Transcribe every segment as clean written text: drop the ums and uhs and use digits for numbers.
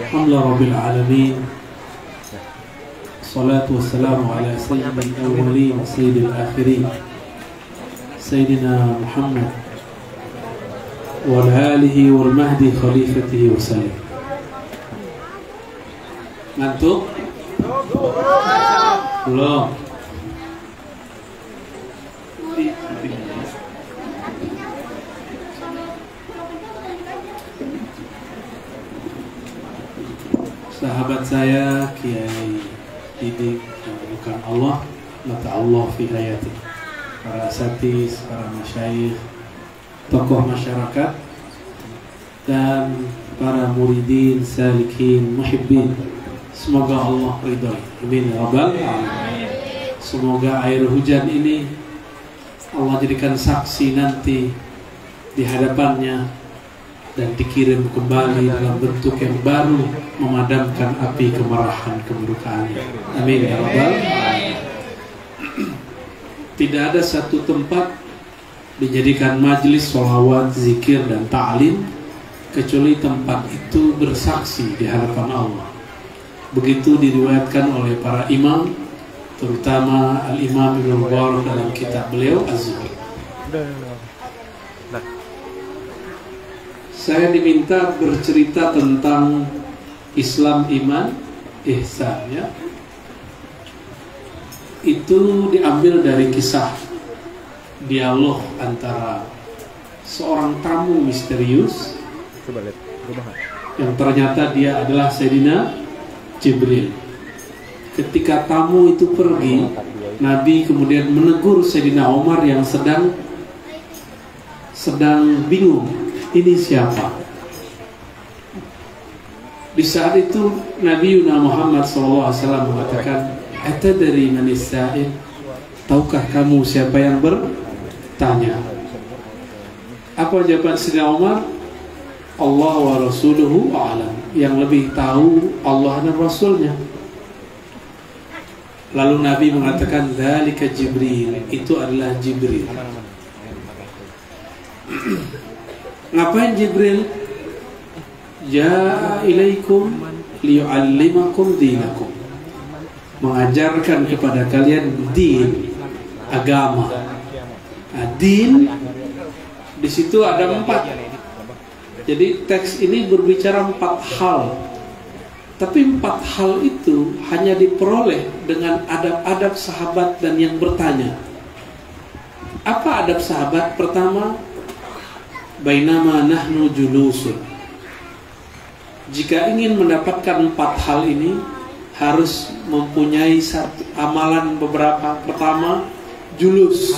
Alhamdulillah Alamin. Salatu wassalamu ala sayyidil awwalin wa sayyidil akhirin, Sayyidina Muhammad wa ala alihi wal mahdi khalifatihi wa sallam. Ngantuk? Belum. Sahabat saya Kiai Didik bukan Allah, mata Allah fi hayati, para asatis, para masyayikh, tokoh masyarakat, dan para muridin, salikin, muhibbin. Semoga Allah ridhoi. Amin ya rabbal alamin. Semoga air hujan ini Allah jadikan saksi nanti di hadapannya dan dikirim kembali dalam bentuk yang baru, memadamkan api kemarahan kemurkaan. Amin ya rabbal alamin. Tidak ada satu tempat dijadikan majelis sholawat, zikir dan ta'lim kecuali tempat itu bersaksi di hadapan Allah. Begitu diriwayatkan oleh para imam, terutama Al-Imam Ibnu Mubarak dalam kitab beliau Az-Zuhud. Saya diminta bercerita tentang Islam, iman, ihsan, ya. Itu diambil dari kisah dialog antara seorang tamu misterius yang ternyata dia adalah Sayyidina Jibril. Ketika tamu itu pergi, Nabi kemudian menegur Sayyidina Umar yang sedang bingung, ini siapa? Di saat itu Nabi Muhammad SAW mengatakan, atadri manis sa'il? Tahukah kamu siapa yang bertanya? Apa jawaban Sayyidina Umar? Allah wa rasuluhu a'lam. Yang lebih tahu Allah dan Rasulnya. Lalu Nabi mengatakan, dzalika Jibril, itu adalah Jibril. Ngapain Jibril? Ya ilaikum liyu'allimakum dinakum, mengajarkan kepada kalian din, agama. Nah, din di situ ada 4. Jadi teks ini berbicara 4 hal. Tapi 4 hal itu hanya diperoleh dengan adab-adab sahabat dan yang bertanya. Apa adab sahabat? Pertama, bainama nahnu julusun. Jika ingin mendapatkan 4 hal ini, harus mempunyai satu amalan beberapa. Pertama, julus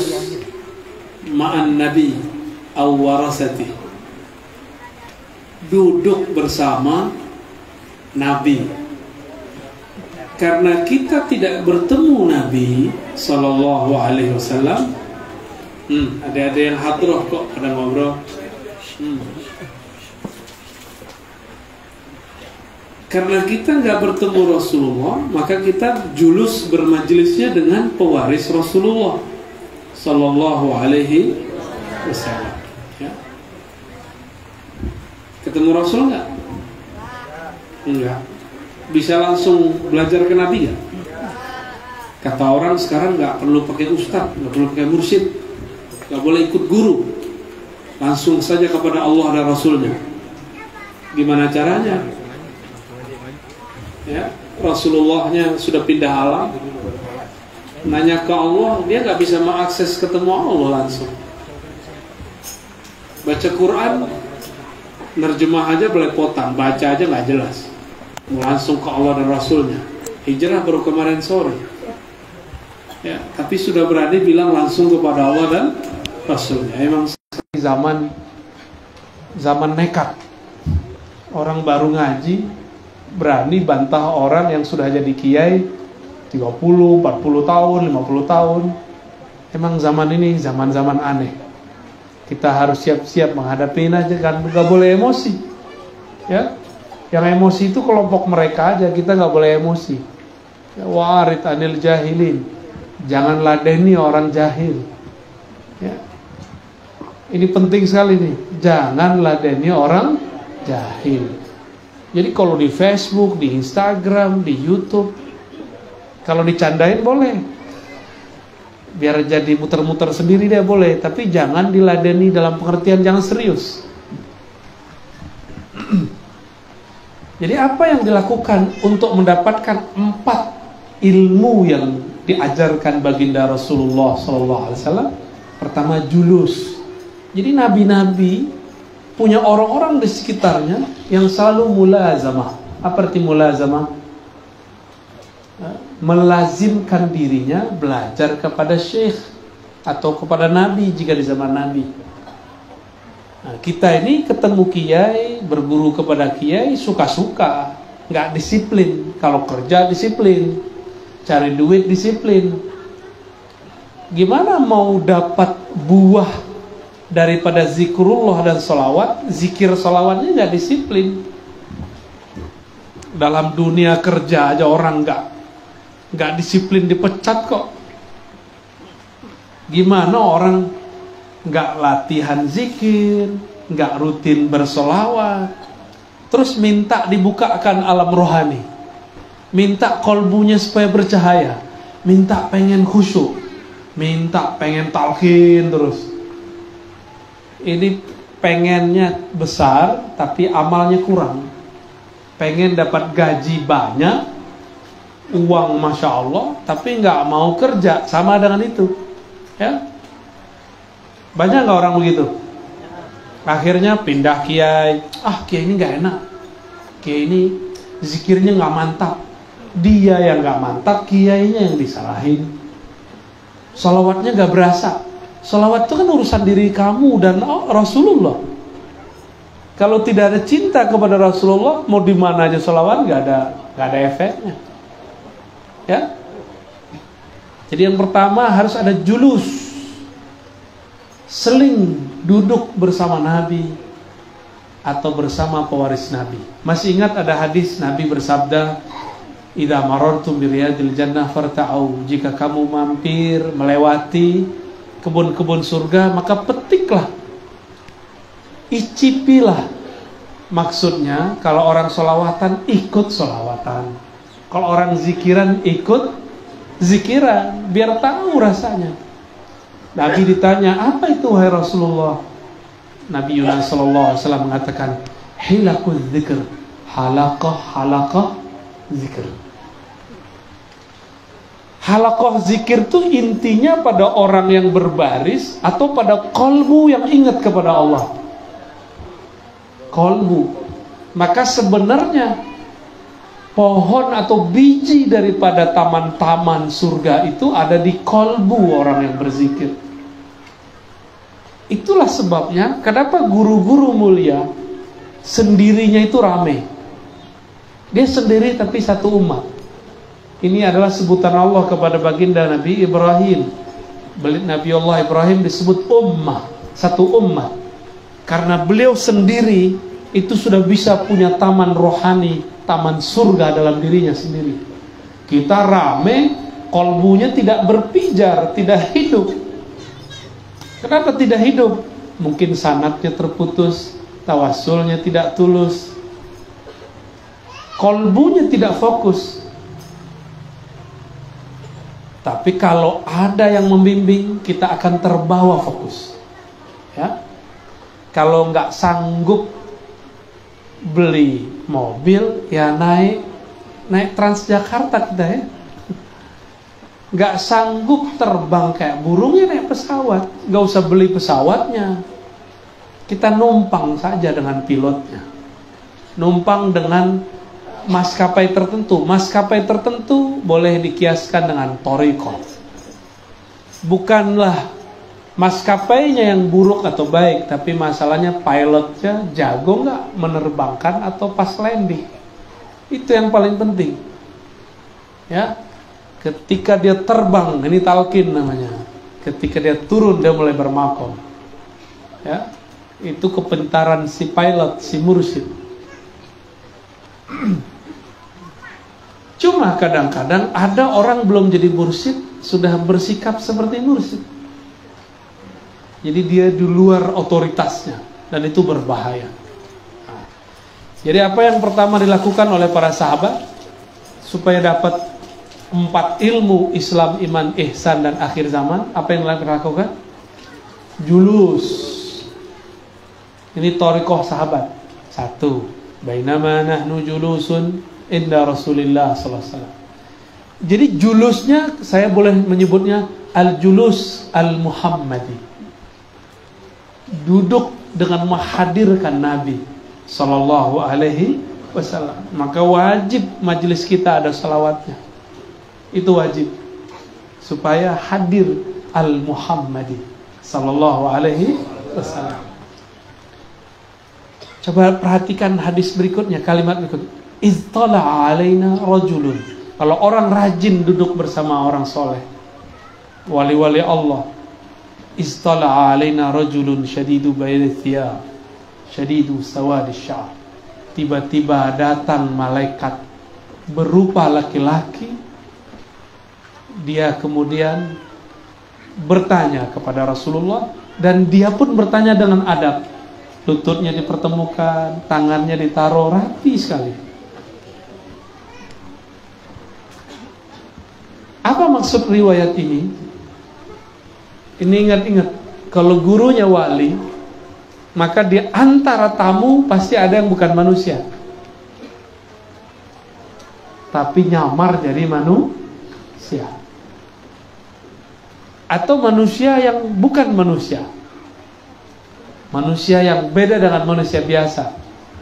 ma'an nabi aw warasati, duduk bersama Nabi. Karena kita tidak bertemu Nabi Sallallahu Alaihi Wasallam. Ada yang hadroh kok pada ngobrol. Karena kita nggak bertemu Rasulullah, maka kita julus bermajelisnya dengan pewaris Rasulullah Sallallahu Alaihi Wasallam. Ya. Ketemu Rasul nggak? Enggak. Bisa langsung belajar ke Nabi nggak? Kata orang sekarang nggak perlu pakai ustadz, nggak perlu pakai mursyid, nggak boleh ikut guru, langsung saja kepada Allah dan Rasulnya. Gimana caranya? Ya, Rasulullahnya sudah pindah alam, nanya ke Allah, dia nggak bisa mengakses ketemu Allah langsung. Baca Quran, nerjemah aja belepotan, baca aja nggak jelas, langsung ke Allah dan Rasulnya. Hijrah baru kemarin sore, ya, tapi sudah berani bilang langsung kepada Allah dan Rasulnya. Emang zaman nekat, orang baru ngaji berani bantah orang yang sudah jadi kiai 30, 40 tahun, 50 tahun. Emang zaman ini zaman-zaman aneh. Kita harus siap-siap menghadapi aja kan, nggak boleh emosi. Ya, yang emosi itu kelompok mereka aja, kita nggak boleh emosi. Warid anil jahilin, jangan ladeni orang jahil. Ya, ini penting sekali nih, jangan ladeni orang jahil. Jadi kalau di Facebook, di Instagram, di YouTube, kalau dicandain boleh, biar jadi muter-muter sendiri deh boleh, tapi jangan diladeni dalam pengertian jangan serius. Jadi apa yang dilakukan untuk mendapatkan 4 ilmu yang diajarkan baginda Rasulullah SAW? Pertama, julus. Jadi nabi-nabi punya orang-orang di sekitarnya yang selalu mulazamah. Apa arti mulazamah? Melazimkan dirinya belajar kepada syekh atau kepada nabi jika di zaman nabi. Nah, kita ini ketemu kiai, berguru kepada kiai suka-suka, nggak disiplin. Kalau kerja disiplin, cari duit disiplin. Gimana mau dapat buah daripada zikrullah dan sholawat? Zikir sholawatnya nggak disiplin. Dalam dunia kerja aja orang nggak disiplin dipecat kok. Gimana orang nggak latihan zikir, nggak rutin bersolawat, terus minta dibukakan alam rohani, minta kolbunya supaya bercahaya, minta pengen khusyuk, minta pengen talqin terus. Ini pengennya besar tapi amalnya kurang. Pengen dapat gaji banyak, uang masya Allah, tapi nggak mau kerja, sama dengan itu, ya. Banyak nggak orang begitu? Akhirnya pindah kiai. Kiai ini nggak enak, kiai ini zikirnya nggak mantap. Dia yang nggak mantap, kiainya yang disalahin. Salawatnya nggak berasa. Salawat itu kan urusan diri kamu dan Rasulullah. Kalau tidak ada cinta kepada Rasulullah, mau di mana aja salawat nggak ada efeknya. Ya. Jadi yang pertama harus ada julus. Seling duduk bersama Nabi atau bersama pewaris Nabi. Masih ingat ada hadis Nabi bersabda, "Idza marartum bi riyadil jannah farta'u." Jika kamu mampir melewati kebun-kebun surga, maka petiklah, icipilah. Maksudnya kalau orang sholawatan ikut sholawatan, kalau orang zikiran ikut zikiran, biar tahu rasanya. Nabi ditanya, apa itu wahai Rasulullah? Nabi Yunus sallallahu alaihi wasallam mengatakan, hilakul zikr, halaqah zikr. Halaqah zikir itu intinya pada orang yang berbaris atau pada kolbu yang ingat kepada Allah. Kolbu. Maka sebenarnya pohon atau biji daripada taman-taman surga itu ada di kolbu orang yang berzikir. Itulah sebabnya kenapa guru-guru mulia sendirinya itu rame. Dia sendiri tapi satu umat. Ini adalah sebutan Allah kepada baginda Nabi Ibrahim. Nabi Allah Ibrahim disebut ummah, satu umat. Karena beliau sendiri itu sudah bisa punya taman rohani, taman surga dalam dirinya sendiri. Kita rame, kolbunya tidak berpijar, tidak hidup. Kenapa tidak hidup? Mungkin sanadnya terputus, tawasulnya tidak tulus, kolbunya tidak fokus. Tapi kalau ada yang membimbing, kita akan terbawa fokus. Ya, kalau nggak sanggup beli mobil, ya naik Transjakarta kita ya. Nggak sanggup terbang kayak burung, ya naik pesawat. Nggak usah beli pesawatnya, kita numpang saja dengan pilotnya, numpang dengan maskapai tertentu. Maskapai tertentu boleh dikiaskan dengan thariqah. Bukanlah maskapainya yang buruk atau baik, tapi masalahnya pilotnya jago nggak menerbangkan atau pas landing. Itu yang paling penting. Ya, ketika dia terbang, ini talqin namanya. Ketika dia turun, dia mulai bermakom. Ya, itu kepintaran si pilot, si mursyid. Cuma kadang-kadang ada orang belum jadi mursyid sudah bersikap seperti mursyid. Jadi dia di luar otoritasnya, dan itu berbahaya. Nah, Jadi apa yang pertama dilakukan oleh para sahabat supaya dapat 4 ilmu Islam, iman, ihsan, dan akhir zaman? Apa yang dilakukan? Julus. Ini thariqah sahabat. 1. Bainama nahnu julusun inda Rasulillah sallallahu alaihi wasallam. Jadi julusnya saya boleh menyebutnya al-julus al-Muhammadi. Duduk dengan menghadirkan Nabi sallallahu alaihi wasallam. Maka wajib majelis kita ada salawatnya. Itu wajib supaya hadir al-Muhammadi sallallahu alaihi wasallam. Coba perhatikan hadis berikutnya, kalimat berikut. Iztala'a alaina rajulun. Kalau orang rajin duduk bersama orang soleh, wali-wali Allah. Iztala'a alaina rajulun syadidu bayadith thiyab, syadidu sawadis sya'ar. Tiba-tiba datang malaikat berupa laki-laki. Dia kemudian bertanya kepada Rasulullah, dan dia pun bertanya dengan adab. Lututnya dipertemukan, tangannya ditaruh rapi sekali. Apa maksud riwayat ini? Ini ingat-ingat, kalau gurunya wali, maka di antara tamu pasti ada yang bukan manusia, tapi nyamar jadi manusia, atau manusia yang bukan manusia, manusia yang beda dengan manusia biasa.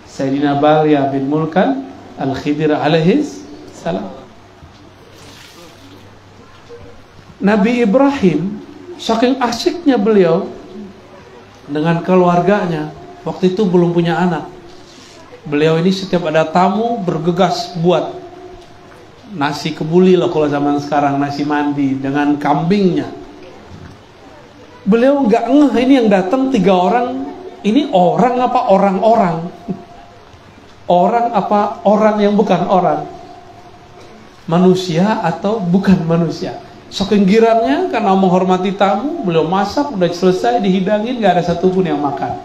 Sayyidina Balya bin Mulkan Al-Khidir alaihis salam. Nabi Ibrahim saking asyiknya beliau dengan keluarganya, waktu itu belum punya anak. Beliau ini setiap ada tamu bergegas buat nasi kebuli lah kalau zaman sekarang, nasi mandi dengan kambingnya. Beliau nggak ngeh ini yang datang 3 orang, ini orang apa orang-orang? Orang apa orang yang bukan orang? Manusia atau bukan manusia? Saking girangnya karena menghormati tamu, beliau masak, udah selesai dihidangin, nggak ada satupun yang makan.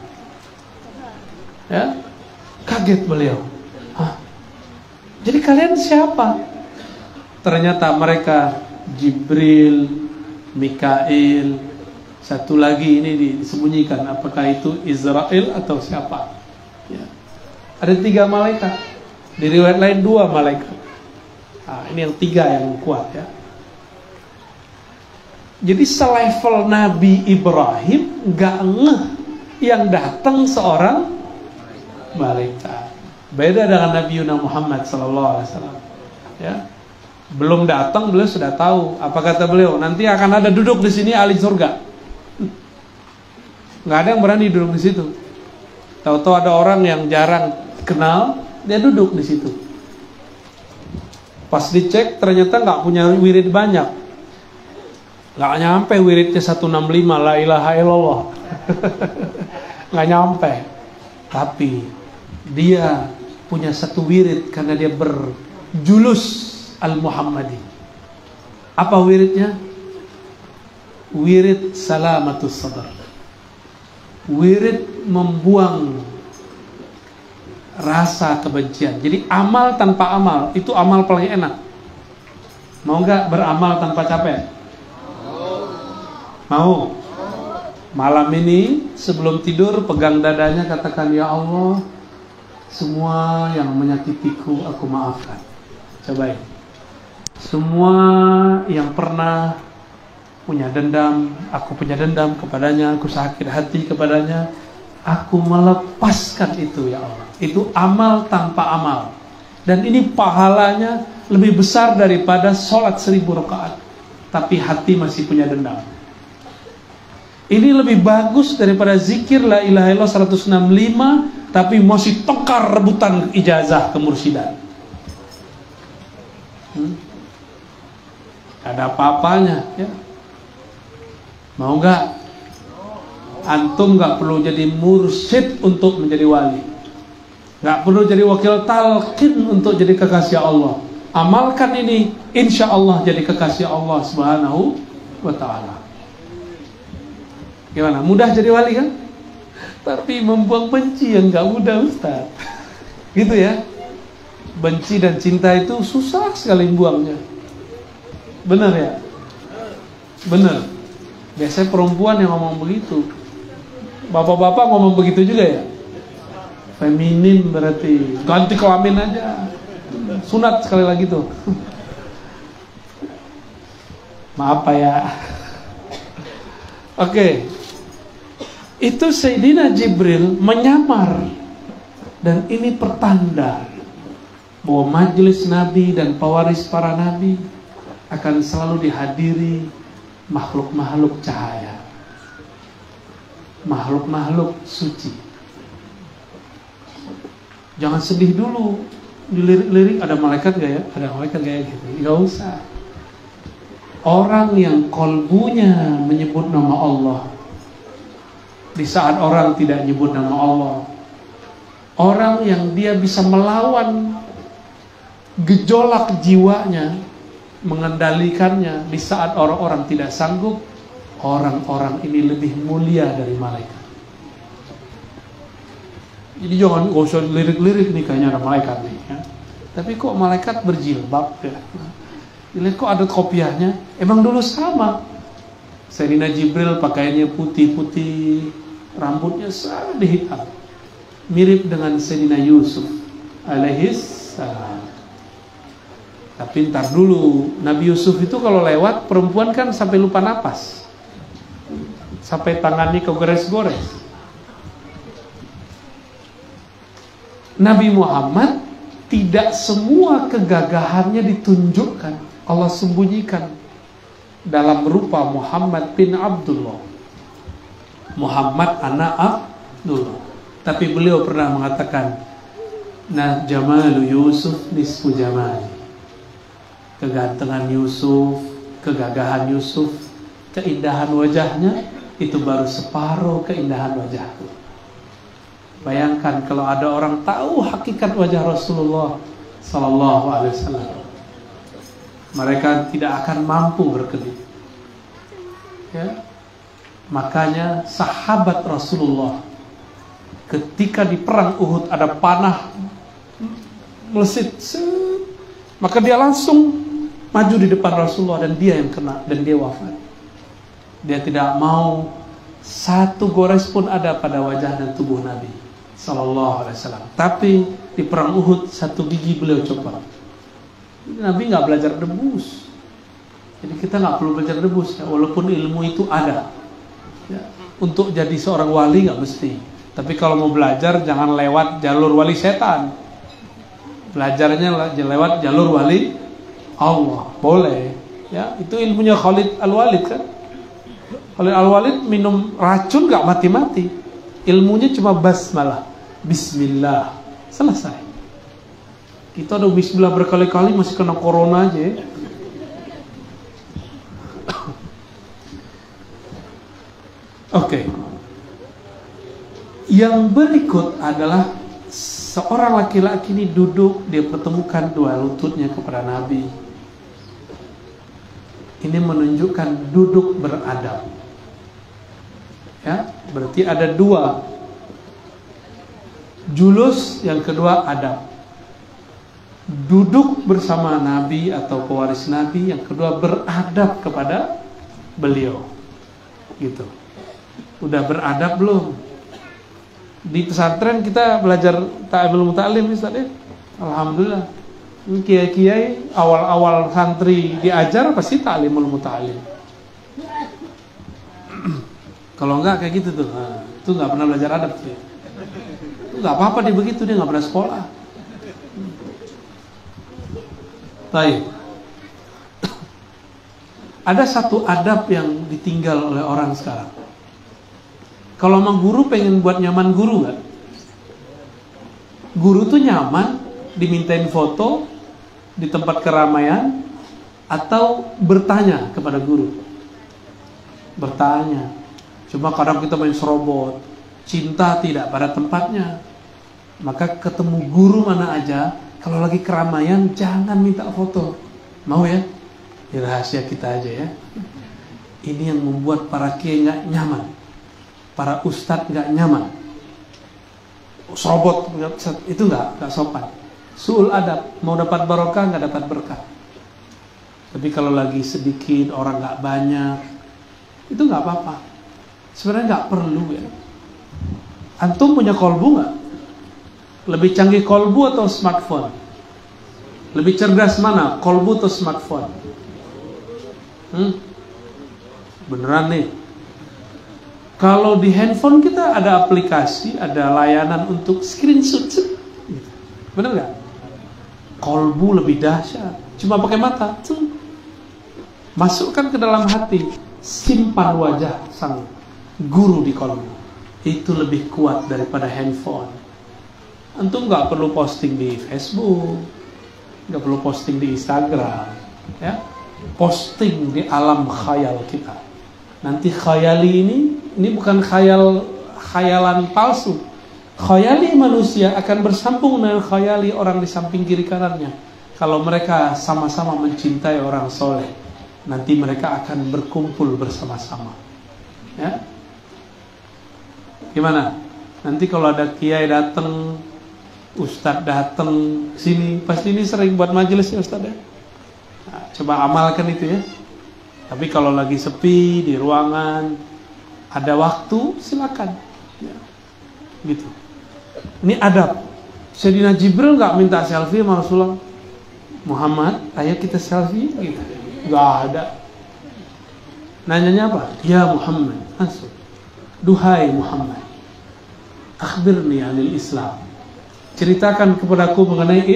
Ya, kaget beliau. Hah? Jadi kalian siapa? Ternyata mereka Jibril, Mikail, satu lagi ini disembunyikan. Apakah itu Israel atau siapa? Ya. Ada 3 malaikat. Di riwayat lain 2 malaikat. Nah, ini yang 3 yang kuat ya. Jadi selevel Nabi Ibrahim nggak ngeh yang datang seorang malaikat. Beda dengan Nabi Muhammad sallallahu alaihi wasallam. Ya. Belum datang beliau sudah tahu. Apa kata beliau? Nanti akan ada duduk di sini ahli surga. Nggak ada yang berani duduk di situ. Tahu-tahu ada orang yang jarang kenal, dia duduk di situ. Pas dicek ternyata nggak punya wirid banyak. Nggak nyampe wiridnya 165 la ilaha illallah. Nggak nyampe. Tapi dia punya 1 wirid karena dia berjulus al-Muhammadi. Apa wiridnya? Wirid salamatus sadar. Wirid membuang rasa kebencian. Jadi amal tanpa amal itu amal paling enak. Mau nggak beramal tanpa capek? Mau? Malam ini sebelum tidur pegang dadanya, katakan, ya Allah, semua yang menyakitiku aku maafkan. Cobain. Semua yang pernah punya dendam, aku punya dendam kepadanya, aku sakit hati kepadanya, aku melepaskan itu ya Allah. Itu amal tanpa amal. Dan ini pahalanya lebih besar daripada sholat 1000 rakaat. Tapi hati masih punya dendam. Ini lebih bagus daripada zikir la ilaha illallah 165 tapi masih tengkar rebutan ijazah kemursidan. Ada apa-apanya ya. Mau nggak? Antum nggak perlu jadi mursyid untuk menjadi wali. Nggak perlu jadi wakil talqin untuk jadi kekasih Allah. Amalkan ini, insya Allah jadi kekasih Allah Subhanahu wa ta'ala. Gimana? Mudah jadi wali kan? Tapi membuang benci yang nggak mudah, Ustaz. Gitu ya. Benci dan cinta itu susah sekali buangnya. Benar ya? Benar. Biasanya perempuan yang ngomong begitu. Bapak-bapak ngomong begitu juga ya? Feminim berarti. Ganti kelamin aja. Sunat sekali lagi tuh. Maaf Pak ya. Oke. Itu Sayyidina Jibril menyamar. Dan ini pertanda bahwa majelis Nabi dan pewaris para Nabi akan selalu dihadiri makhluk-makhluk cahaya, makhluk-makhluk suci. Jangan sedih dulu. Dilirik-lirik ada malaikat gak ya? Ada malaikat gak ya gitu. Gak usah. Orang yang kolbunya menyebut nama Allah di saat orang tidak nyebut nama Allah, orang yang dia bisa melawan gejolak jiwanya, mengendalikannya di saat orang-orang tidak sanggup, orang-orang ini lebih mulia dari malaikat. Jadi jangan gak usah lirik-lirik nih, kayaknya ada malaikat nih ya. Tapi kok malaikat berjilbab ya? Lihat kok ada kopiahnya. Emang dulu sama. Sayyidina Jibril pakaiannya putih-putih, rambutnya sangat hitam, mirip dengan Sayyidina Yusuf alaihis salam. Tapi ntar dulu, Nabi Yusuf itu kalau lewat perempuan kan sampai lupa napas, sampai tangannya kegores-gores. Nabi Muhammad tidak semua kegagahannya ditunjukkan, Allah sembunyikan dalam rupa Muhammad bin Abdullah, Muhammad anak Abdullah. Tapi beliau pernah mengatakan, nah jamalu Yusuf nisfu jamali. Kegantengan Yusuf, kegagahan Yusuf, keindahan wajahnya itu baru separuh keindahan wajahku. Bayangkan kalau ada orang tahu hakikat wajah Rasulullah Sallallahu Alaihi Wasallam, mereka tidak akan mampu berkedip. Ya, makanya sahabat Rasulullah ketika di perang Uhud ada panah melesit, maka dia langsung maju di depan Rasulullah dan dia yang kena dan dia wafat. Dia tidak mau satu gores pun ada pada wajah dan tubuh Nabi Sallallahu Alaihi Wasallam. Tapi di perang Uhud satu gigi beliau copot. Nabi nggak belajar debus, jadi kita nggak perlu belajar debus ya, walaupun ilmu itu ada ya. Untuk jadi seorang wali nggak mesti, tapi kalau mau belajar jangan lewat jalur wali setan, belajarnya lewat jalur wali Allah. Boleh ya, itu ilmunya Khalid Al-Walid kan. Khalid Al-Walid minum racun nggak mati-mati, ilmunya cuma basmalah, bismillah, selesai. Kita udah bismillah berkali-kali masih kena corona aja ya. Oke. Yang berikut adalah seorang laki-laki ini duduk, dia pertemukan dua lututnya kepada Nabi. Ini menunjukkan duduk beradab. Ya, berarti ada dua. Julus, yang kedua adab. Duduk bersama Nabi atau pewaris Nabi, yang kedua beradab kepada beliau. Gitu. Udah beradab belum? Di pesantren kita belajar ta'limul muta'allim misalnya. Alhamdulillah. Kiai-kiai awal-awal santri diajar pasti ta'limul muta'allim. Kalau enggak kayak gitu tuh, nah, itu nggak pernah belajar adab tuh. Itu nggak apa-apa dia begitu, dia nggak pernah sekolah. Baik. Ada satu adab yang ditinggal oleh orang sekarang. Kalau sama guru pengen buat nyaman guru nggak? Guru tuh nyaman dimintain foto di tempat keramaian atau bertanya kepada guru? Bertanya. Cuma kadang kita main serobot, cinta tidak pada tempatnya. Maka ketemu guru mana aja, kalau lagi keramaian jangan minta foto. Mau ya? Ini rahasia kita aja ya. Ini yang membuat para kiai nggak nyaman, para ustadz nggak nyaman. serobot, itu nggak sopan. Su'ul adab, mau dapat barokah nggak dapat berkah. Tapi kalau lagi sedikit, orang nggak banyak, itu nggak apa-apa. Sebenarnya nggak perlu ya. Antum punya kolbu nggak? Lebih canggih kolbu atau smartphone? Lebih cerdas mana, kolbu atau smartphone? Beneran nih. Kalau di handphone kita ada aplikasi, ada layanan untuk screenshot, bener nggak? Kolbu lebih dahsyat. Cuma pakai mata, masukkan ke dalam hati, simpan wajah sang guru di kolbu. Itu lebih kuat daripada handphone. Antum nggak perlu posting di Facebook, nggak perlu posting di Instagram, ya. Posting di alam khayal kita. Nanti khayali ini bukan khayalan palsu. Khayali manusia akan bersambung dengan khayali orang di samping kiri kanannya. Kalau mereka sama-sama mencintai orang soleh, nanti mereka akan berkumpul bersama-sama. Ya, gimana? Nanti kalau ada kiai datang, ustadz datang sini, pasti ini sering buat majelis ya ustadz ya. Nah, coba amalkan itu ya. Tapi kalau lagi sepi di ruangan, ada waktu, silakan. Ya, gitu. Ini adab. Sayyidina Jibril nggak minta selfie sama Rasulullah. Muhammad, ayo kita selfie, gitu. Nggak ada. Nanyanya apa? Ya Muhammad, langsung. Duhai Muhammad, akhbirni anil Islam. Ceritakan kepadaku mengenai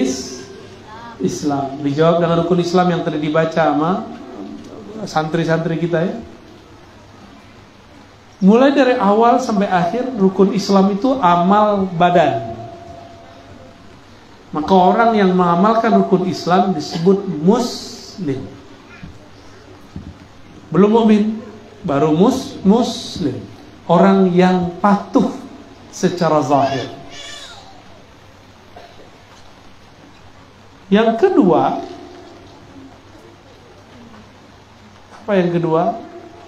Islam. Dijawab dengan rukun Islam yang tadi dibaca sama santri-santri kita ya. Mulai dari awal sampai akhir, rukun Islam itu amal badan. Maka orang yang mengamalkan rukun Islam disebut muslim. Belum mukmin, baru muslim. Orang yang patuh secara zahir. Yang kedua, apa yang kedua?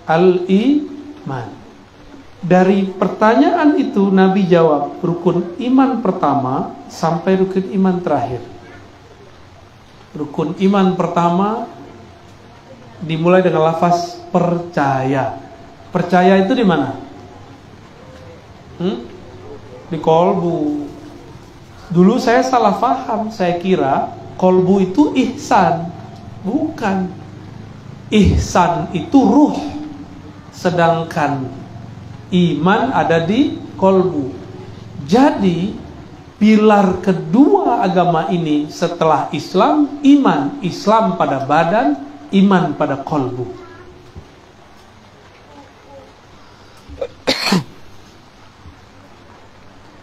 Al-iman. Dari pertanyaan itu Nabi jawab rukun iman pertama sampai rukun iman terakhir. Rukun iman pertama dimulai dengan lafaz percaya. Percaya itu di mana? Di kolbu. Dulu saya salah paham, saya kira kolbu itu ihsan. Bukan. Ihsan itu ruh. Sedangkan iman ada di kolbu. Jadi pilar kedua agama ini setelah Islam, iman. Islam pada badan, iman pada kolbu.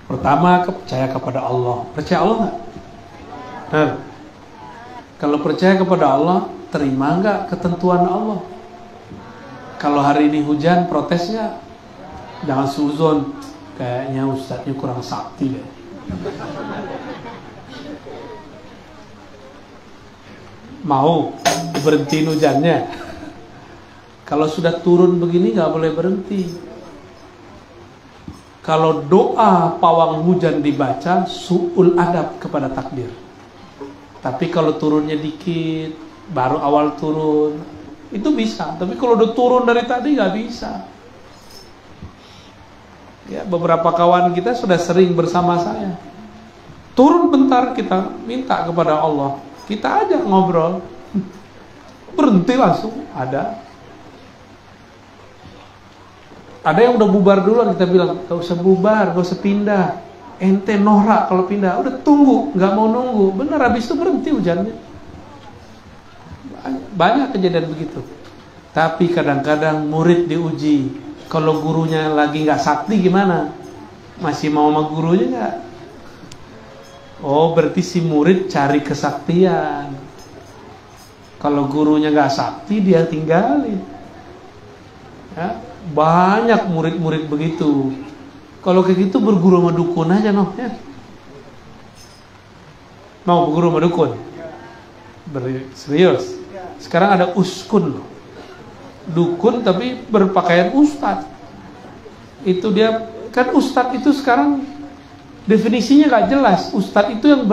Pertama, percaya kepada Allah. Percaya Allah nggak? Nah, kalau percaya kepada Allah, terima nggak ketentuan Allah? Kalau hari ini hujan, protesnya jangan suzon, kayaknya ustadznya kurang sakti deh. Mau berhentiin hujannya? Kalau sudah turun begini nggak boleh berhenti. Kalau doa pawang hujan dibaca, su'ul adab kepada takdir. Tapi kalau turunnya dikit, baru awal turun, itu bisa. Tapi kalau udah turun dari tadi nggak bisa. Ya, beberapa kawan kita sudah sering bersama saya. Turun bentar kita minta kepada Allah. Kita ajak ngobrol. Berhenti langsung, ada. Ada yang udah bubar duluan, kita bilang, gak usah bubar, gak usah pindah. Ente norak kalau pindah, udah tunggu, gak mau nunggu. Benar, habis itu berhenti hujannya. Banyak kejadian begitu. Tapi kadang-kadang murid diuji. Kalau gurunya lagi gak sakti gimana? Masih mau sama gurunya gak? Oh, berarti si murid cari kesaktian. Kalau gurunya gak sakti, dia tinggalin. Ya, banyak murid-murid begitu. Kalau kayak gitu berguru sama dukun aja noh ya. Mau berguru sama dukun? Serius. Sekarang ada uskun loh. Dukun tapi berpakaian ustadz. Itu dia kan ustadz itu sekarang Definisinya nggak jelas. Ustadz itu yang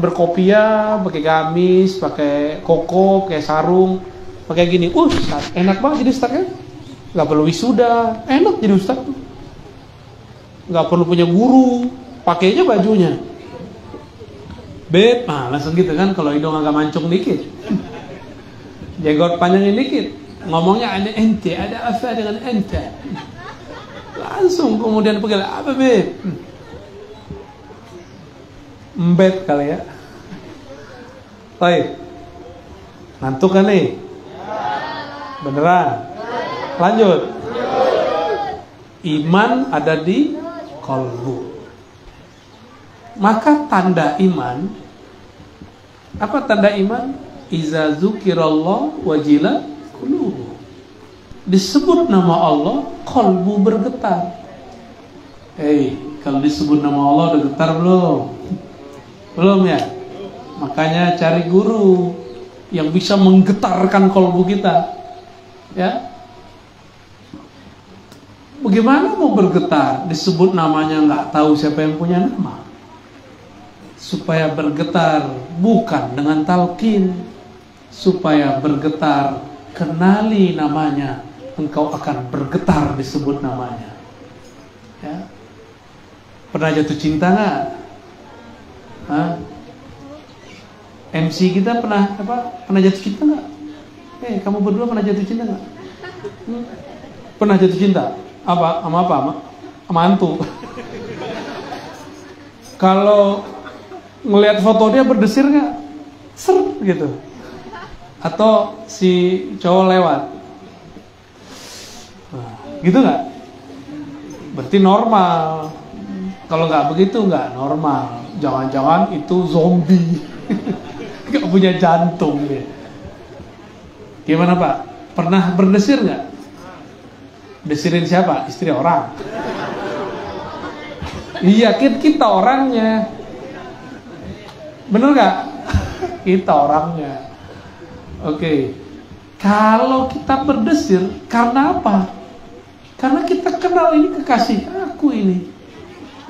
berkopiah, pakai gamis, pakai koko, pakai sarung, pakai gini. Ustadz, enak banget jadi ustadz kan? Nggak perlu wisuda, enak jadi ustadz. Nggak perlu punya guru, pakai aja bajunya. Beb, langsung gitu kan. Kalau hidung agak mancung dikit, jenggot panjangin dikit, ngomongnya ada ente, ada apa dengan ente. Langsung kemudian panggil, apa beb? Mbet kali ya. Baik. Ngantuk kan nih? Beneran? Lanjut. Iman ada di kolbu. Maka tanda iman, apa tanda iman? Iza zukirallah wajila qulubuhum. Disebut nama Allah, kolbu bergetar. Kalau disebut nama Allah udah getar belum? Belum ya? Makanya cari guru yang bisa menggetarkan kolbu kita. Ya. Bagaimana mau bergetar? Disebut namanya nggak tahu siapa yang punya nama. Supaya bergetar bukan dengan talqin. Supaya bergetar, kenali namanya. Engkau akan bergetar disebut namanya. Ya. Pernah jatuh cinta nggak? MC kita pernah jatuh cinta nggak? Kamu berdua pernah jatuh cinta nggak? Pernah jatuh cinta? Sama hantu. Kalau ngelihat foto dia berdesir nggak? Ser gitu. Atau si cowok lewat, gitu nggak? Berarti normal. Kalau nggak begitu nggak normal. Jangan-jangan itu zombie, nggak punya jantung ya. Gimana Pak? Pernah berdesir nggak? Desirin siapa? Istri orang. Iya, kita orangnya. Bener nggak? Kita orangnya. Oke. Kalau kita berdesir, karena apa? Karena kita kenal ini kekasih aku ini.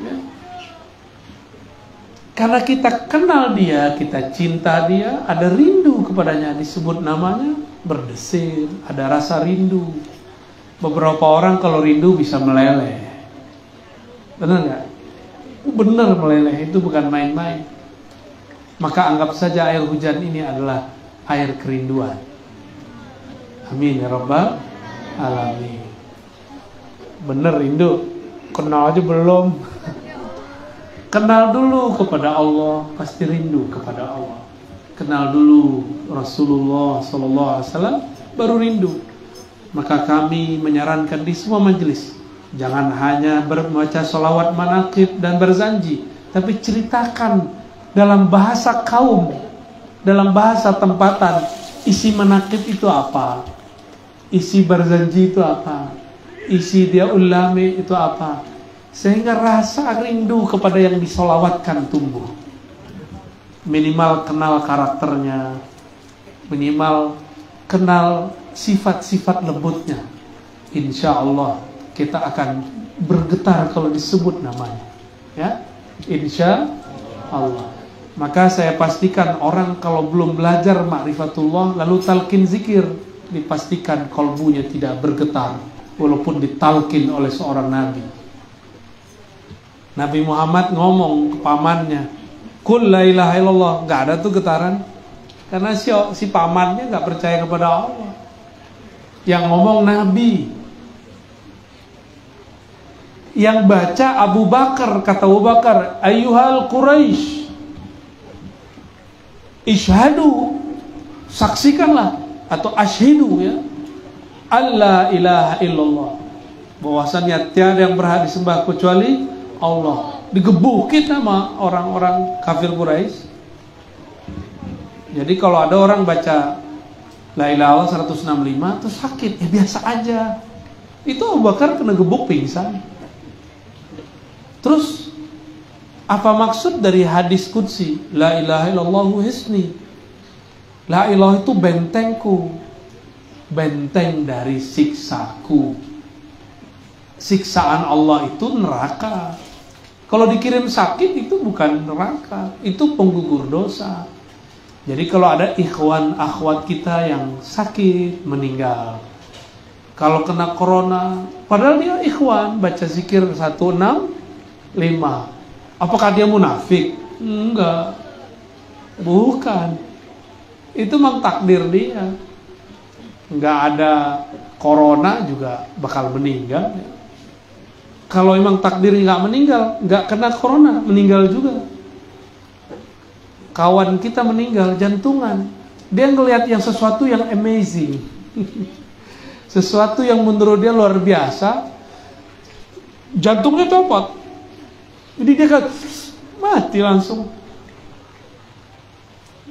Ya. Karena kita kenal dia, kita cinta dia, ada rindu kepadanya, disebut namanya, berdesir, ada rasa rindu. Beberapa orang kalau rindu bisa meleleh. Benar nggak? Benar, meleleh itu bukan main-main. Maka anggap saja air hujan ini adalah air kerinduan. Amin ya rabbal alamin. Bener rindu, kenal aja belum. Kenal dulu kepada Allah, pasti rindu kepada Allah. Kenal dulu Rasulullah SAW, baru rindu. Maka kami menyarankan di semua majelis, jangan hanya membaca sholawat manaqib dan berzanji, tapi ceritakan dalam bahasa kaum, dalam bahasa tempatan, isi manaqib itu apa, isi berzanji itu apa, isi dia ulami itu apa, sehingga rasa rindu kepada yang disolawatkan tumbuh. Minimal kenal karakternya, minimal kenal sifat-sifat lembutnya. Insya Allah kita akan bergetar kalau disebut namanya. Ya, insya Allah. Maka saya pastikan orang kalau belum belajar ma'rifatullah lalu talqin zikir, dipastikan kolbunya tidak bergetar walaupun ditalqin oleh seorang nabi. Nabi Muhammad ngomong ke pamannya, "Qul la ilaha illallah." Gak ada tuh getaran. Karena si pamannya gak percaya kepada Allah. Yang ngomong Nabi. Yang baca Abu Bakar, kata Abu Bakar, "Ayyuhal Quraisy, ishhadu," saksikanlah, atau ashhidu ya, alla ilaha illallah, bahwasannya tiada yang berhak disembah kecuali Allah. Digebukin sama orang-orang kafir Quraisy. Jadi kalau ada orang baca la ilaha illallah 165 terus sakit, ya biasa aja. Itu Abu Bakar kena gebuk pingsan. Terus apa maksud dari hadis qudsi la ilaha illallah hisni? La ilaha itu bentengku, benteng dari siksaku. Siksaan Allah itu neraka. Kalau dikirim sakit itu bukan neraka, itu penggugur dosa. Jadi kalau ada ikhwan akhwat kita yang sakit meninggal, kalau kena corona, padahal dia ikhwan baca zikir 165, apakah dia munafik? Enggak, bukan. Itu memang takdir dia. Enggak ada corona juga bakal meninggal. Kalau emang takdir nggak meninggal, nggak kena corona, meninggal juga. Kawan kita meninggal jantungan, dia ngelihat yang sesuatu yang amazing, sesuatu yang menurut dia luar biasa, jantungnya copot, jadi dia kan mati langsung.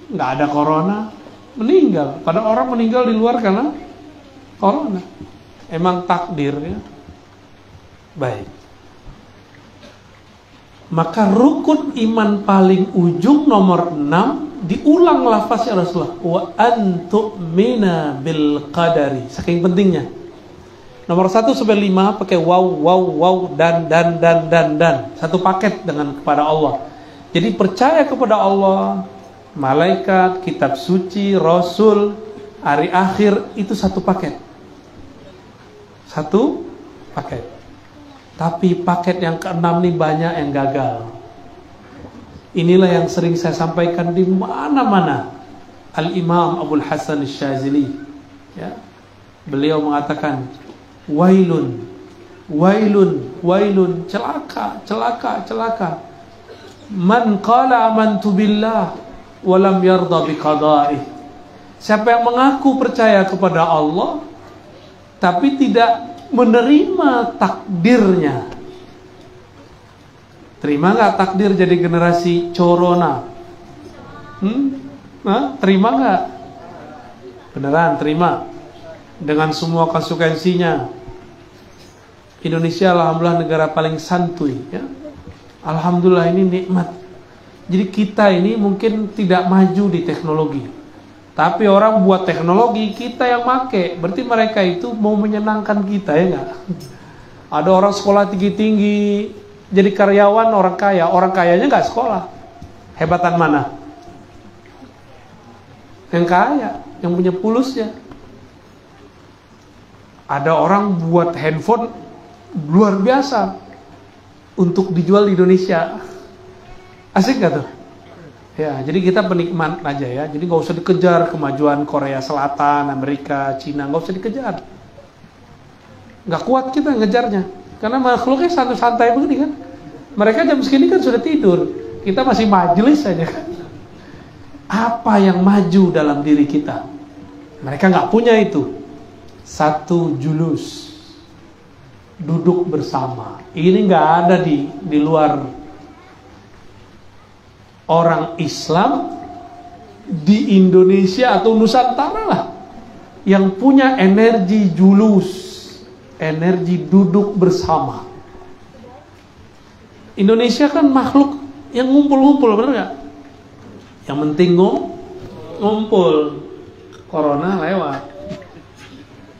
Nggak ada corona, meninggal. Padahal orang meninggal di luar karena corona. Emang takdir ya. Baik. Maka rukun iman paling ujung nomor 6 diulang lafaznya Rasulullah, wa antu'mina bil qadari. Saking pentingnya. Nomor 1 sampai 5 pakai waw dan. Satu paket dengan kepada Allah. Jadi percaya kepada Allah, malaikat, kitab suci, rasul, hari akhir, itu satu paket. Satu paket. Tapi paket yang ke-6 nih banyak yang gagal. Inilah yang sering saya sampaikan di mana-mana. Al-Imam Abul Hasan Asy-Syadzili, ya. Beliau mengatakan, wailun, celaka. Man qala amantu billah wa lam yarda biqada'ih. Siapa yang mengaku percaya kepada Allah tapi tidak menerima takdirnya. Terima nggak takdir jadi generasi corona? Terima nggak? Beneran terima? Dengan semua konsekuensinya. Indonesia alhamdulillah negara paling santuy, ya. Alhamdulillah, ini nikmat. Jadi kita ini mungkin tidak maju di teknologi, tapi orang buat teknologi, kita yang make. Berarti mereka itu mau menyenangkan kita, ya enggak? Ada orang sekolah tinggi-tinggi, jadi karyawan orang kaya. Orang kayanya enggak sekolah. Hebatan mana? Yang kaya, yang punya pulusnya. Ada orang buat handphone luar biasa untuk dijual di Indonesia. Asik gak tuh? Ya, jadi kita penikmat aja ya. Jadi gak usah dikejar kemajuan Korea Selatan, Amerika, Cina, gak usah dikejar. Gak kuat kita ngejarnya, karena makhluknya santai-santai begini kan. Mereka jam segini kan sudah tidur, kita masih majelis aja kan. Apa yang maju dalam diri kita? Mereka gak punya itu. Satu julus, duduk bersama. Ini gak ada di luar. Orang Islam di Indonesia atau Nusantara lah yang punya energi julus, energi duduk bersama. Indonesia kan makhluk yang ngumpul-ngumpul, benar nggak? Yang penting ngumpul. Corona lewat.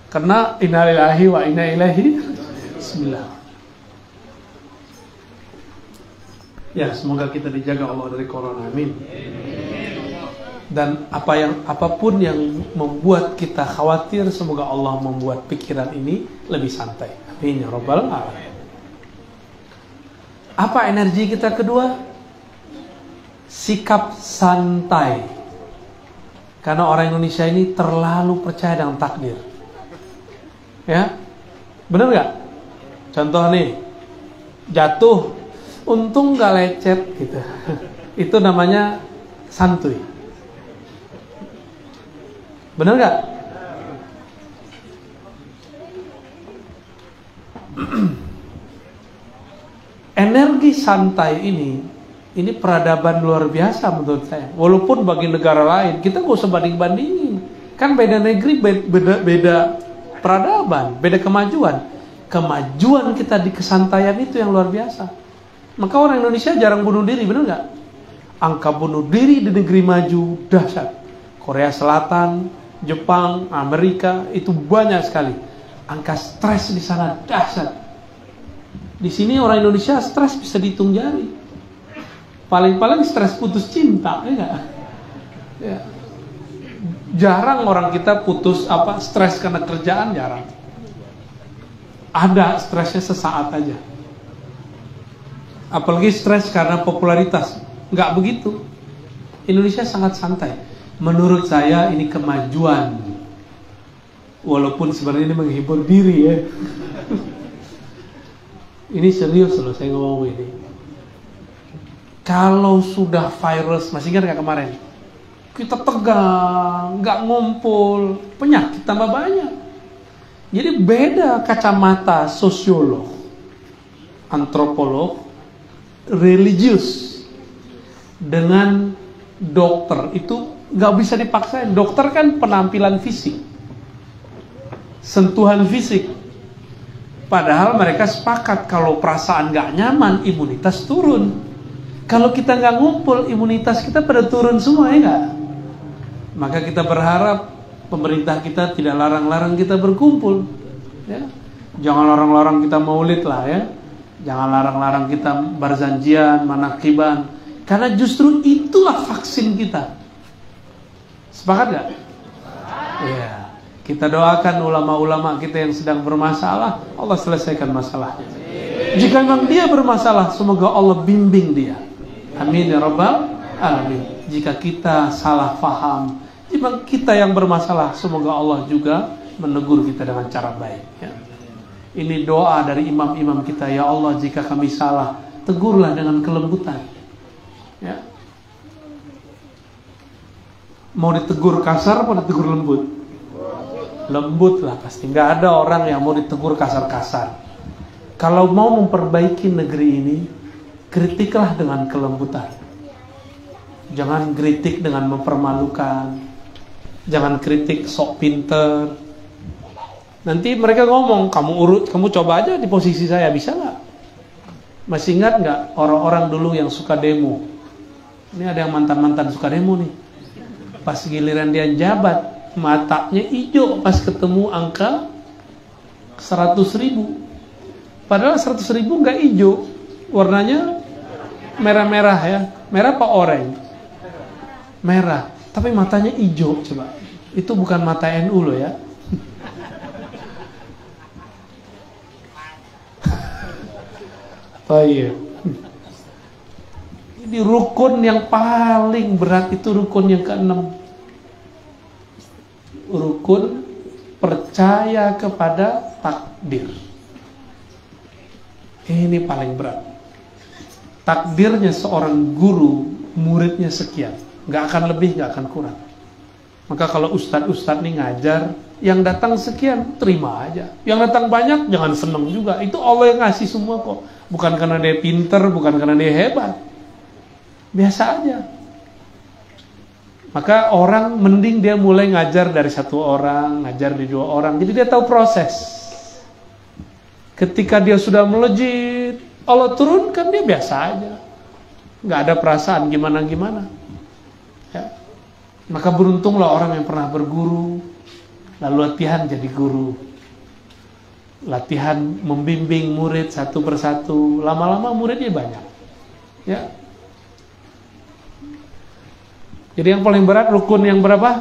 Karena innalillahi wa inna ilaihi bismillah. Ya, semoga kita dijaga Allah dari corona, amin. Dan apapun yang membuat kita khawatir, semoga Allah membuat pikiran ini lebih santai, amin ya rabbal alamin. Apa energi kita kedua? Sikap santai. Karena orang Indonesia ini terlalu percaya dengan takdir. Ya, benar nggak? Contoh nih, jatuh, untung gak lecet gitu. Itu namanya santuy. Benar gak? Energi santai ini peradaban luar biasa menurut saya. Walaupun bagi negara lain kita gak usah banding-bandingin. Kan beda negeri, beda peradaban, beda kemajuan. Kemajuan kita di kesantaian itu yang luar biasa. Maka orang Indonesia jarang bunuh diri, benar nggak? Angka bunuh diri di negeri maju dahsyat. Korea Selatan, Jepang, Amerika itu banyak sekali. Angka stres di sana dahsyat. Di sini orang Indonesia stres bisa dihitung jari. Paling-paling stres putus cinta, ya enggak? Ya. Jarang orang kita putus stres karena kerjaan, jarang. Ada stresnya sesaat aja. Apalagi stres karena popularitas, nggak begitu. Indonesia sangat santai. Menurut saya ini kemajuan. Walaupun sebenarnya ini menghibur diri ya. Ini serius loh saya ngomong ini. Kalau sudah virus, masih ingat nggak kemarin? Kita tegang, nggak ngumpul, penyakit tambah banyak. Jadi beda kacamata sosiolog, antropolog, religius dengan dokter itu nggak bisa dipaksain. Dokter kan penampilan fisik, sentuhan fisik. Padahal mereka sepakat kalau perasaan nggak nyaman, imunitas turun. Kalau kita nggak ngumpul, imunitas kita pada turun semua, ya nggak? Maka kita berharap pemerintah kita tidak larang-larang kita berkumpul, ya. Jangan larang-larang kita maulid lah, ya. Jangan larang-larang kita berzanjian, manakiban. Karena justru itulah vaksin kita. Sepakat gak? Ya. Kita doakan ulama-ulama kita yang sedang bermasalah, Allah selesaikan masalahnya. Jika memang dia bermasalah, semoga Allah bimbing dia. Amin ya rabbal alamin. Jika kita salah faham, jika kita yang bermasalah, semoga Allah juga menegur kita dengan cara baik, ya. Ini doa dari imam-imam kita. Ya Allah, jika kami salah, tegurlah dengan kelembutan, ya. Mau ditegur kasar, mau ditegur lembut? Lembut lah pasti. Nggak ada orang yang mau ditegur kasar-kasar. Kalau mau memperbaiki negeri ini, kritiklah dengan kelembutan. Jangan kritik dengan mempermalukan. Jangan kritik sok pinter. Nanti mereka ngomong, kamu coba aja di posisi saya, bisa nggak? Masih ingat nggak orang-orang dulu yang suka demo? Ini ada yang mantan-mantan suka demo nih. Pas giliran dia jabat, matanya hijau pas ketemu angka 100.000. Padahal 100.000 nggak hijau, warnanya merah-merah ya. Merah apa oranye? Merah, tapi matanya hijau. Coba, itu bukan mata NU loh ya. Baik. Ini rukun yang paling berat, itu rukun yang ke-6. Rukun percaya kepada takdir. Ini paling berat. Takdirnya seorang guru, muridnya sekian, gak akan lebih, gak akan kurang. Maka kalau ustadz nih ngajar, yang datang sekian, terima aja. Yang datang banyak, jangan seneng juga. Itu Allah yang ngasih semua kok. Bukan karena dia pinter, bukan karena dia hebat. Biasa aja. Maka orang mending dia mulai ngajar dari 1 orang, ngajar di 2 orang. Jadi dia tahu proses. Ketika dia sudah melejit, Allah turunkan, dia biasa aja. Nggak ada perasaan gimana-gimana. Ya. Maka beruntunglah orang yang pernah berguru, lalu latihan jadi guru. Latihan membimbing murid satu persatu. Lama-lama muridnya banyak. Ya. Jadi yang paling berat rukun yang berapa?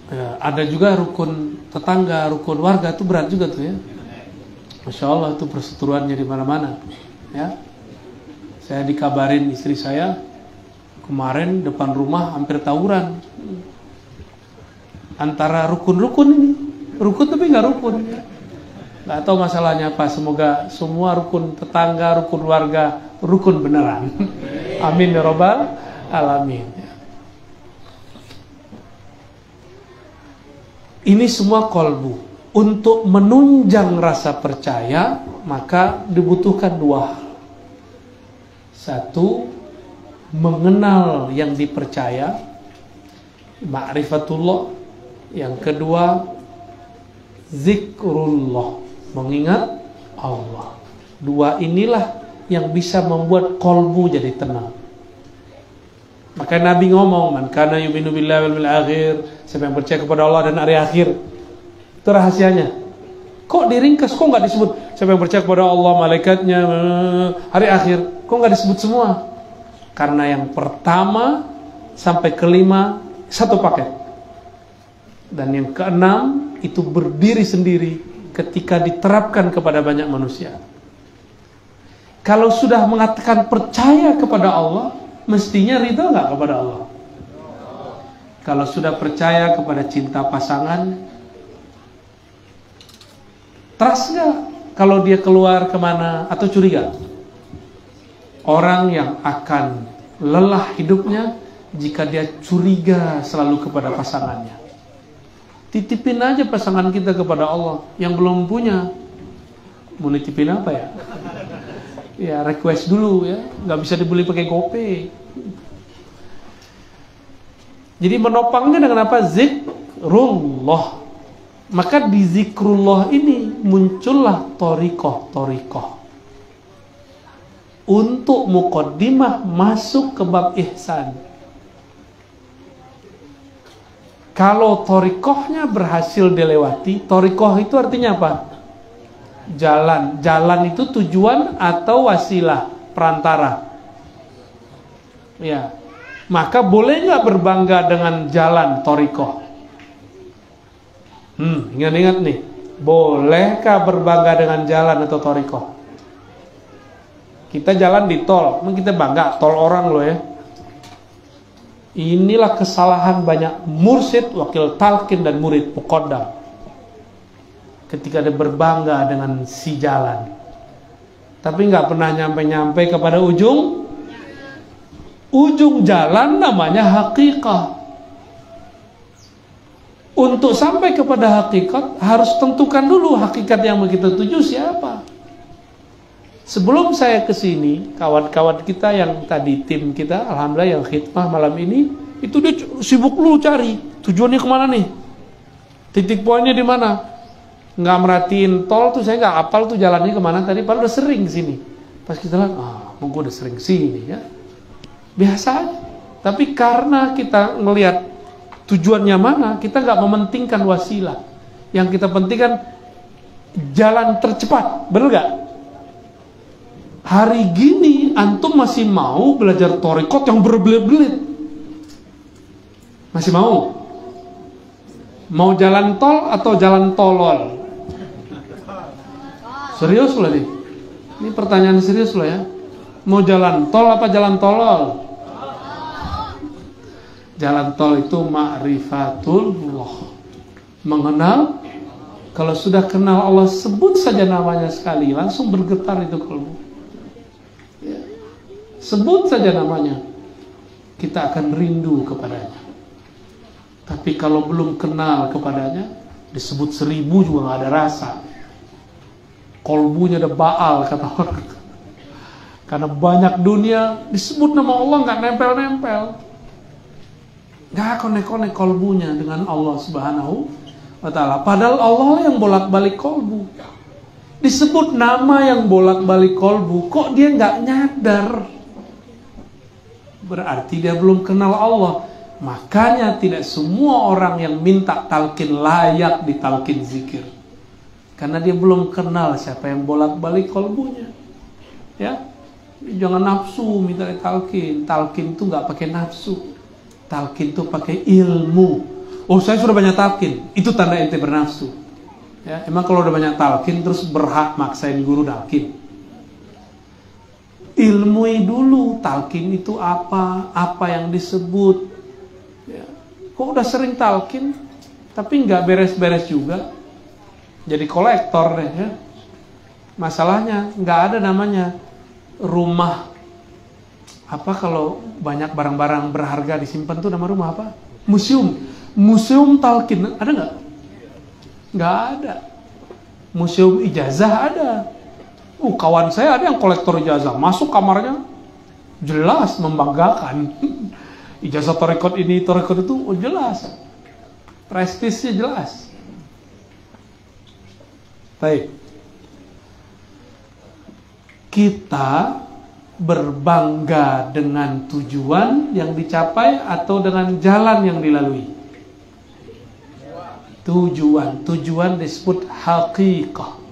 Ya, ada juga rukun tetangga, rukun warga, itu berat juga tuh ya. Masya Allah, itu perseteruannya di mana-mana. Ya, saya dikabarin istri saya kemarin depan rumah hampir tawuran. Antara rukun-rukun ini, rukun tapi nggak rukun. Nggak tahu masalahnya apa. Semoga semua rukun tetangga, rukun warga, rukun beneran. Amin ya rabbal alamin. Ini semua kolbu. Untuk menunjang rasa percaya, maka dibutuhkan 2 hal. 1, mengenal yang dipercaya, ma'rifatullah. Yang kedua, zikrullah, mengingat Allah. 2 inilah yang bisa membuat kolbu jadi tenang. Maka Nabi ngomong, man kana yu'minu billahi wal yawmil akhir, siapa yang percaya kepada Allah dan hari akhir. Itu rahasianya. Kok diringkas, kok nggak disebut siapa yang percaya kepada Allah, malaikatnya, hari akhir. Kok nggak disebut semua? Karena yang pertama sampai kelima satu paket. Dan yang keenam itu berdiri sendiri ketika diterapkan kepada banyak manusia. Kalau sudah mengatakan percaya kepada Allah, mestinya ridha nggak kepada Allah? Kalau sudah percaya kepada cinta pasangan, trust nggak kalau dia keluar kemana, atau curiga? Orang yang akan lelah hidupnya jika dia curiga selalu kepada pasangannya. Titipin aja pasangan kita kepada Allah. Yang belum punya, mau nitipin apa ya? Ya request dulu ya, nggak bisa dibeli pakai GoPay. Jadi menopangnya dengan apa? Zikrullah. Maka di zikrullah ini muncullah torikoh. Untuk muqaddimah masuk ke bab ihsan. Kalau torikohnya berhasil dilewati, torikoh itu artinya apa? Jalan. Jalan itu tujuan atau wasilah, perantara. Ya. Maka boleh nggak berbangga dengan jalan torikoh? Ingat-ingat nih. Bolehkah berbangga dengan jalan atau torikoh? Kita jalan di tol, kita bangga, tol orang loh ya. Inilah kesalahan banyak mursyid, wakil talqin dan murid muqaddam. Ketika dia berbangga dengan si jalan, tapi nggak pernah nyampe-nyampe kepada ujung jalan, namanya hakikat. Untuk sampai kepada hakikat harus tentukan dulu hakikat yang mau kita tuju siapa. Sebelum saya kesini, kawan-kawan kita yang tadi tim kita, alhamdulillah yang khidmah malam ini, itu dia sibuk dulu cari tujuannya kemana nih, titik poinnya di mana. Nggak merhatiin tol tuh, saya nggak hafal tuh jalannya kemana tadi, padahal udah sering sini. Pas kita lihat, gue udah sering sini ya, biasa aja. Tapi karena kita ngelihat tujuannya mana, kita nggak mementingkan wasilah. Yang kita pentingkan jalan tercepat, bener nggak? Hari gini antum masih mau belajar thariqat yang berbelit-belit? Masih mau? Mau jalan tol atau jalan tolol? Serius loh nih. Ini pertanyaan serius loh ya. Mau jalan tol apa jalan tolol? Jalan tol itu ma'rifatullah, mengenal. Kalau sudah kenal Allah, sebut saja namanya sekali, langsung bergetar itu kalbu. Sebut saja namanya, kita akan rindu kepadanya. Tapi kalau belum kenal kepadanya, disebut 1000 juga gak ada rasa. Kolbunya ada baal kata orang. Karena banyak dunia disebut nama Allah gak nempel-nempel, gak konek-konek kolbunya dengan Allah subhanahu wa ta'ala. Padahal Allah yang bolak-balik kolbu. Disebut nama yang bolak-balik kolbu, kok dia gak nyadar? Berarti dia belum kenal Allah. Makanya tidak semua orang yang minta talqin layak ditalqin zikir, karena dia belum kenal siapa yang bolak-balik kolbunya. Ya, jangan nafsu minta talqin. Talqin itu nggak pakai nafsu. Talqin itu pakai ilmu. Oh, saya sudah banyak talqin, itu tanda ente bernafsu. Ya, emang kalau udah banyak talqin terus berhak maksain guru talqin? Ilmui dulu talqin itu apa yang disebut. Ya. Kok udah sering talqin tapi nggak beres-beres juga, jadi kolektor deh ya. Masalahnya nggak ada namanya rumah apa, kalau banyak barang-barang berharga disimpan tuh nama rumah apa? Museum talqin ada nggak? Nggak ada. Museum ijazah ada. Kawan saya ada yang kolektor ijazah, masuk kamarnya jelas membanggakan. Ijazah thariqat ini, thariqat itu, jelas. Prestisnya jelas. Baik. Kita berbangga dengan tujuan yang dicapai atau dengan jalan yang dilalui? Tujuan disebut haqiqah.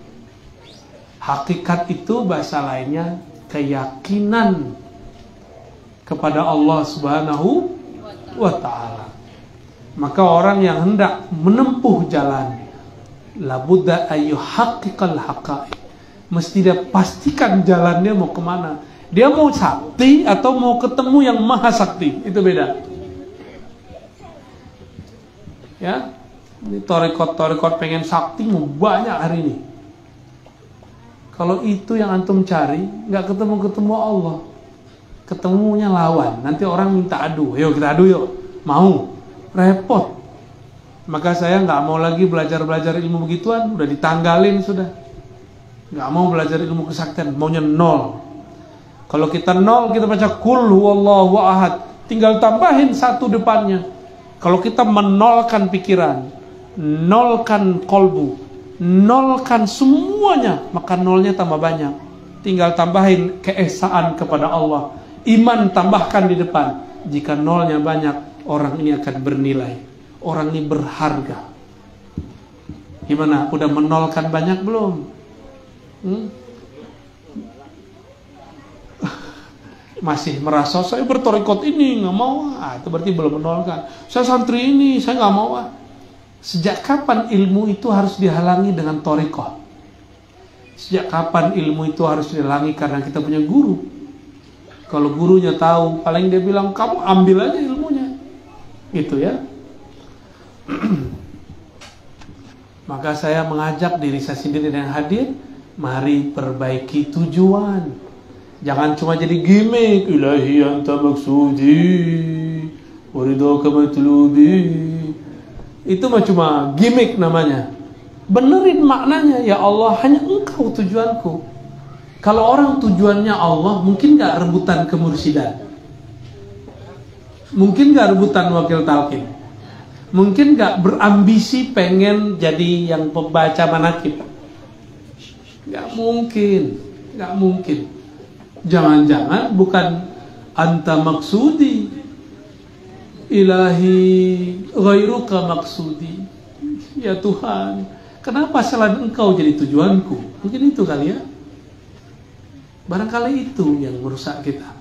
Hakikat itu bahasa lainnya keyakinan kepada Allah Subhanahu wa ta'ala. Maka orang yang hendak menempuh jalan, labudda ayyuhaqqiqal haqa'iq, mesti dia pastikan jalannya mau kemana. Dia mau sakti atau mau ketemu yang maha sakti, itu beda. Ya, ini torikot pengen sakti mau banyak hari ini. Kalau itu yang antum cari, nggak ketemu Allah, ketemunya lawan. Nanti orang minta adu, yuk kita adu yuk, mau, repot. Maka saya nggak mau lagi belajar ilmu begituan, udah ditanggalin sudah. Nggak mau belajar ilmu kesaktian, maunya nol. Kalau kita nol, kita baca kul huwallahu ahad, tinggal tambahin satu depannya. Kalau kita menolkan pikiran, nolkan kolbu, nolkan semuanya, maka nolnya tambah banyak. Tinggal tambahin keesaan kepada Allah, iman tambahkan di depan. Jika nolnya banyak, orang ini akan bernilai, orang ini berharga. Gimana? Udah menolkan banyak belum? Masih merasa saya bertorikot ini nggak mau, itu berarti belum menolkan. Saya santri ini saya nggak mau. Sejak kapan ilmu itu harus dihalangi dengan torikot? Sejak kapan ilmu itu harus dihalangi karena kita punya guru? Kalau gurunya tahu, paling dia bilang kamu ambil aja ilmunya, gitu ya. Maka saya mengajak diri saya sendiri yang hadir, mari perbaiki tujuan. Jangan cuma jadi gimmick, ilahi anta maksudi waridaka matlubi. Itu mah cuma gimmick namanya. Benerin maknanya, ya Allah hanya engkau tujuanku. Kalau orang tujuannya Allah, mungkin gak rebutan kemursidan, mungkin gak rebutan wakil talqin, mungkin gak berambisi pengen jadi yang pembaca manaqib. Gak mungkin. Jangan-jangan bukan anta maksudi, ilahi ghairuka maksudi. Ya Tuhan, kenapa selain engkau jadi tujuanku? Mungkin itu kali ya. Barangkali itu yang merusak kita.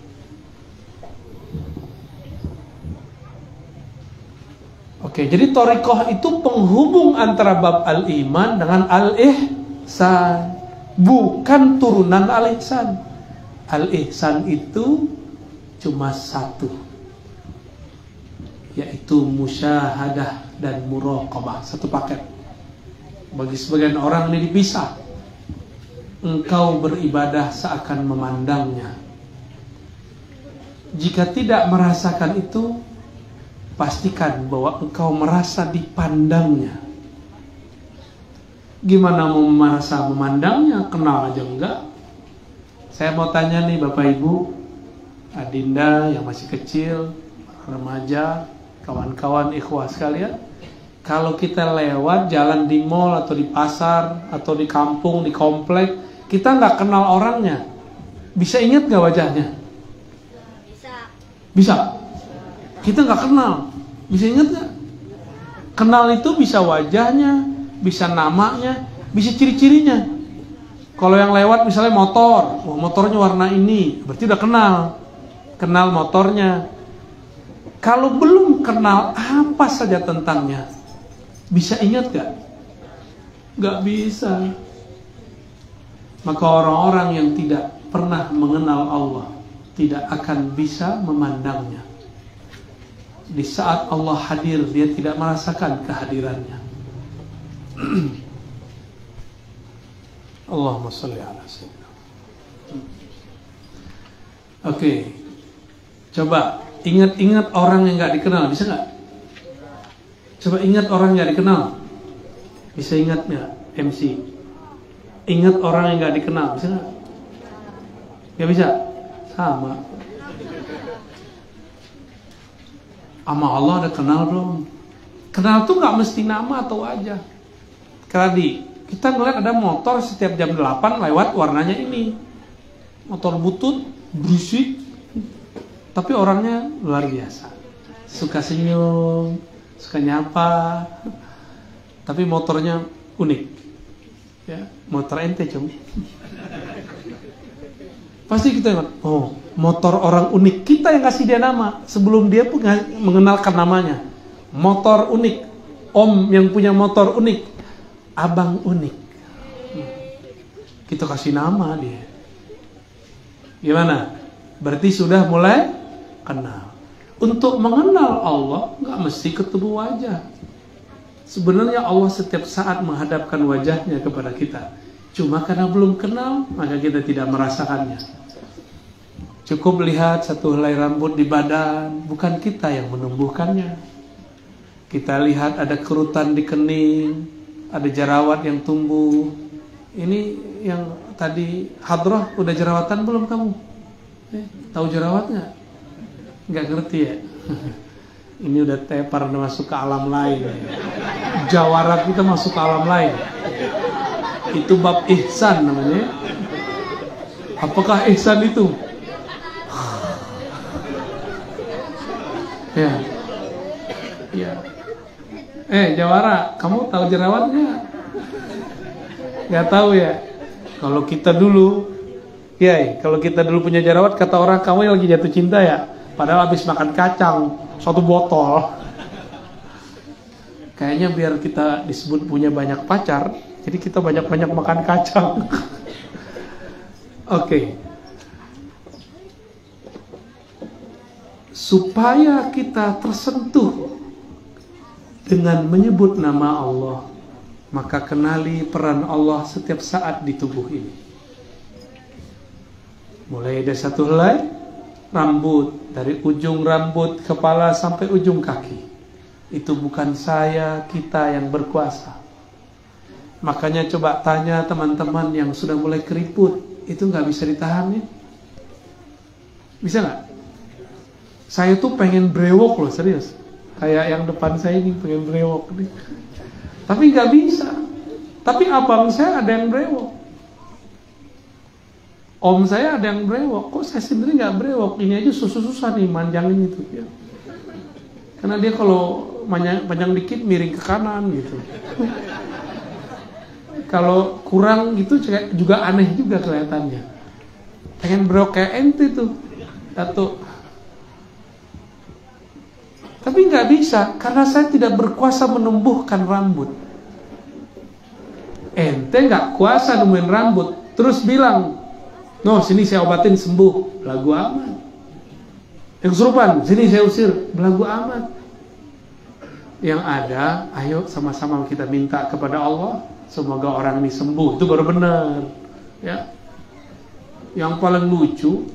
Oke, jadi thariqah itu penghubung antara bab al-iman dengan al-ihsan, bukan turunan al-ihsan. Al-ihsan itu cuma satu, yaitu musyahadah dan muraqabah, satu paket. Bagi sebagian orang ini dipisah. Engkau beribadah seakan memandangnya. Jika tidak merasakan itu, pastikan bahwa engkau merasa dipandangnya. Gimana mau merasa memandangnya? Kenal aja enggak? Saya mau tanya nih Bapak Ibu, Adinda yang masih kecil, remaja, kawan-kawan ikhwah sekalian, kalau kita lewat jalan di mall atau di pasar atau di kampung, di komplek, kita nggak kenal orangnya, bisa ingat nggak wajahnya? Bisa. Kita nggak kenal, bisa ingat nggak? Kenal itu bisa wajahnya, bisa namanya, bisa ciri-cirinya. Kalau yang lewat misalnya motor, motornya warna ini, berarti udah kenal motornya. Kalau belum kenal apa saja tentangnya, bisa ingat gak? Gak bisa. Maka orang-orang yang tidak pernah mengenal Allah tidak akan bisa memandangnya. Di saat Allah hadir, dia tidak merasakan kehadirannya. Allahumma sholli ala sayyidina. Oke. Coba ingat-ingat orang yang gak dikenal, bisa gak? Coba ingat orang yang gak dikenal. Bisa ingat gak MC? Ingat orang yang gak dikenal, bisa gak? Gak bisa? Sama. Sama Allah ada kenal belum? Kenal tuh gak mesti nama atau wajah. Tadi kita ngeliat ada motor setiap jam 8 lewat warnanya ini, motor butut, berisik, tapi orangnya luar biasa, suka senyum, suka nyapa, tapi motornya unik, Ya, motor ente cum. Pasti kita ingat, oh motor orang unik. Kita yang kasih dia nama sebelum dia pun mengenalkan namanya. Motor unik, om yang punya motor unik, abang unik. Kita kasih nama dia. Gimana? Berarti sudah mulai kenal. Untuk mengenal Allah nggak mesti ketemu wajah. Sebenarnya Allah setiap saat menghadapkan wajahnya kepada kita. Cuma karena belum kenal, maka kita tidak merasakannya. Cukup lihat satu helai rambut di badan, bukan kita yang menumbuhkannya. Kita lihat ada kerutan di kening, ada jerawat yang tumbuh. Ini yang tadi hadrah, udah jerawatan belum kamu? Tahu jerawat nggak? Nggak ngerti ya? Ini udah tepar, udah masuk ke alam lain. Jawara kita masuk ke alam lain. Itu bab ihsan namanya. Apakah ihsan itu? Ya. Jawara, kamu tahu jerawat nggak? Nggak tahu ya. Kalau kita dulu punya jerawat, kata orang kamu yang lagi jatuh cinta ya. Padahal habis makan kacang 1 botol. Kayaknya biar kita disebut punya banyak pacar, jadi kita banyak-banyak makan kacang. Oke. Supaya kita tersentuh dengan menyebut nama Allah, maka kenali peran Allah setiap saat di tubuh ini. Mulai dari satu helai rambut, dari ujung rambut kepala sampai ujung kaki. Itu bukan saya, kita yang berkuasa. Makanya coba tanya teman-teman yang sudah mulai keriput, itu nggak bisa ditahan ya? Bisa nggak? Saya tuh pengen brewok loh, serius. Kayak yang depan saya ini pengen brewok nih. Tapi nggak bisa. Tapi abang saya ada yang brewok. Om saya ada yang brewok. Kok saya sendiri nggak brewok? Ini aja susah-susah nih manjangin itu ya. Karena dia kalau panjang dikit miring ke kanan gitu. Kalau kurang gitu juga aneh juga kelihatannya. Pengen brewok kayak ente tuh, Datuk. Tapi nggak bisa, karena saya tidak berkuasa menumbuhkan rambut. Ente nggak kuasa nemuin rambut, terus bilang, no sini saya obatin sembuh, belagu amat. Yang kesurupan, sini saya usir, belagu amat. Yang ada, ayo sama-sama kita minta kepada Allah, semoga orang ini sembuh, itu baru benar. Ya. Yang paling lucu,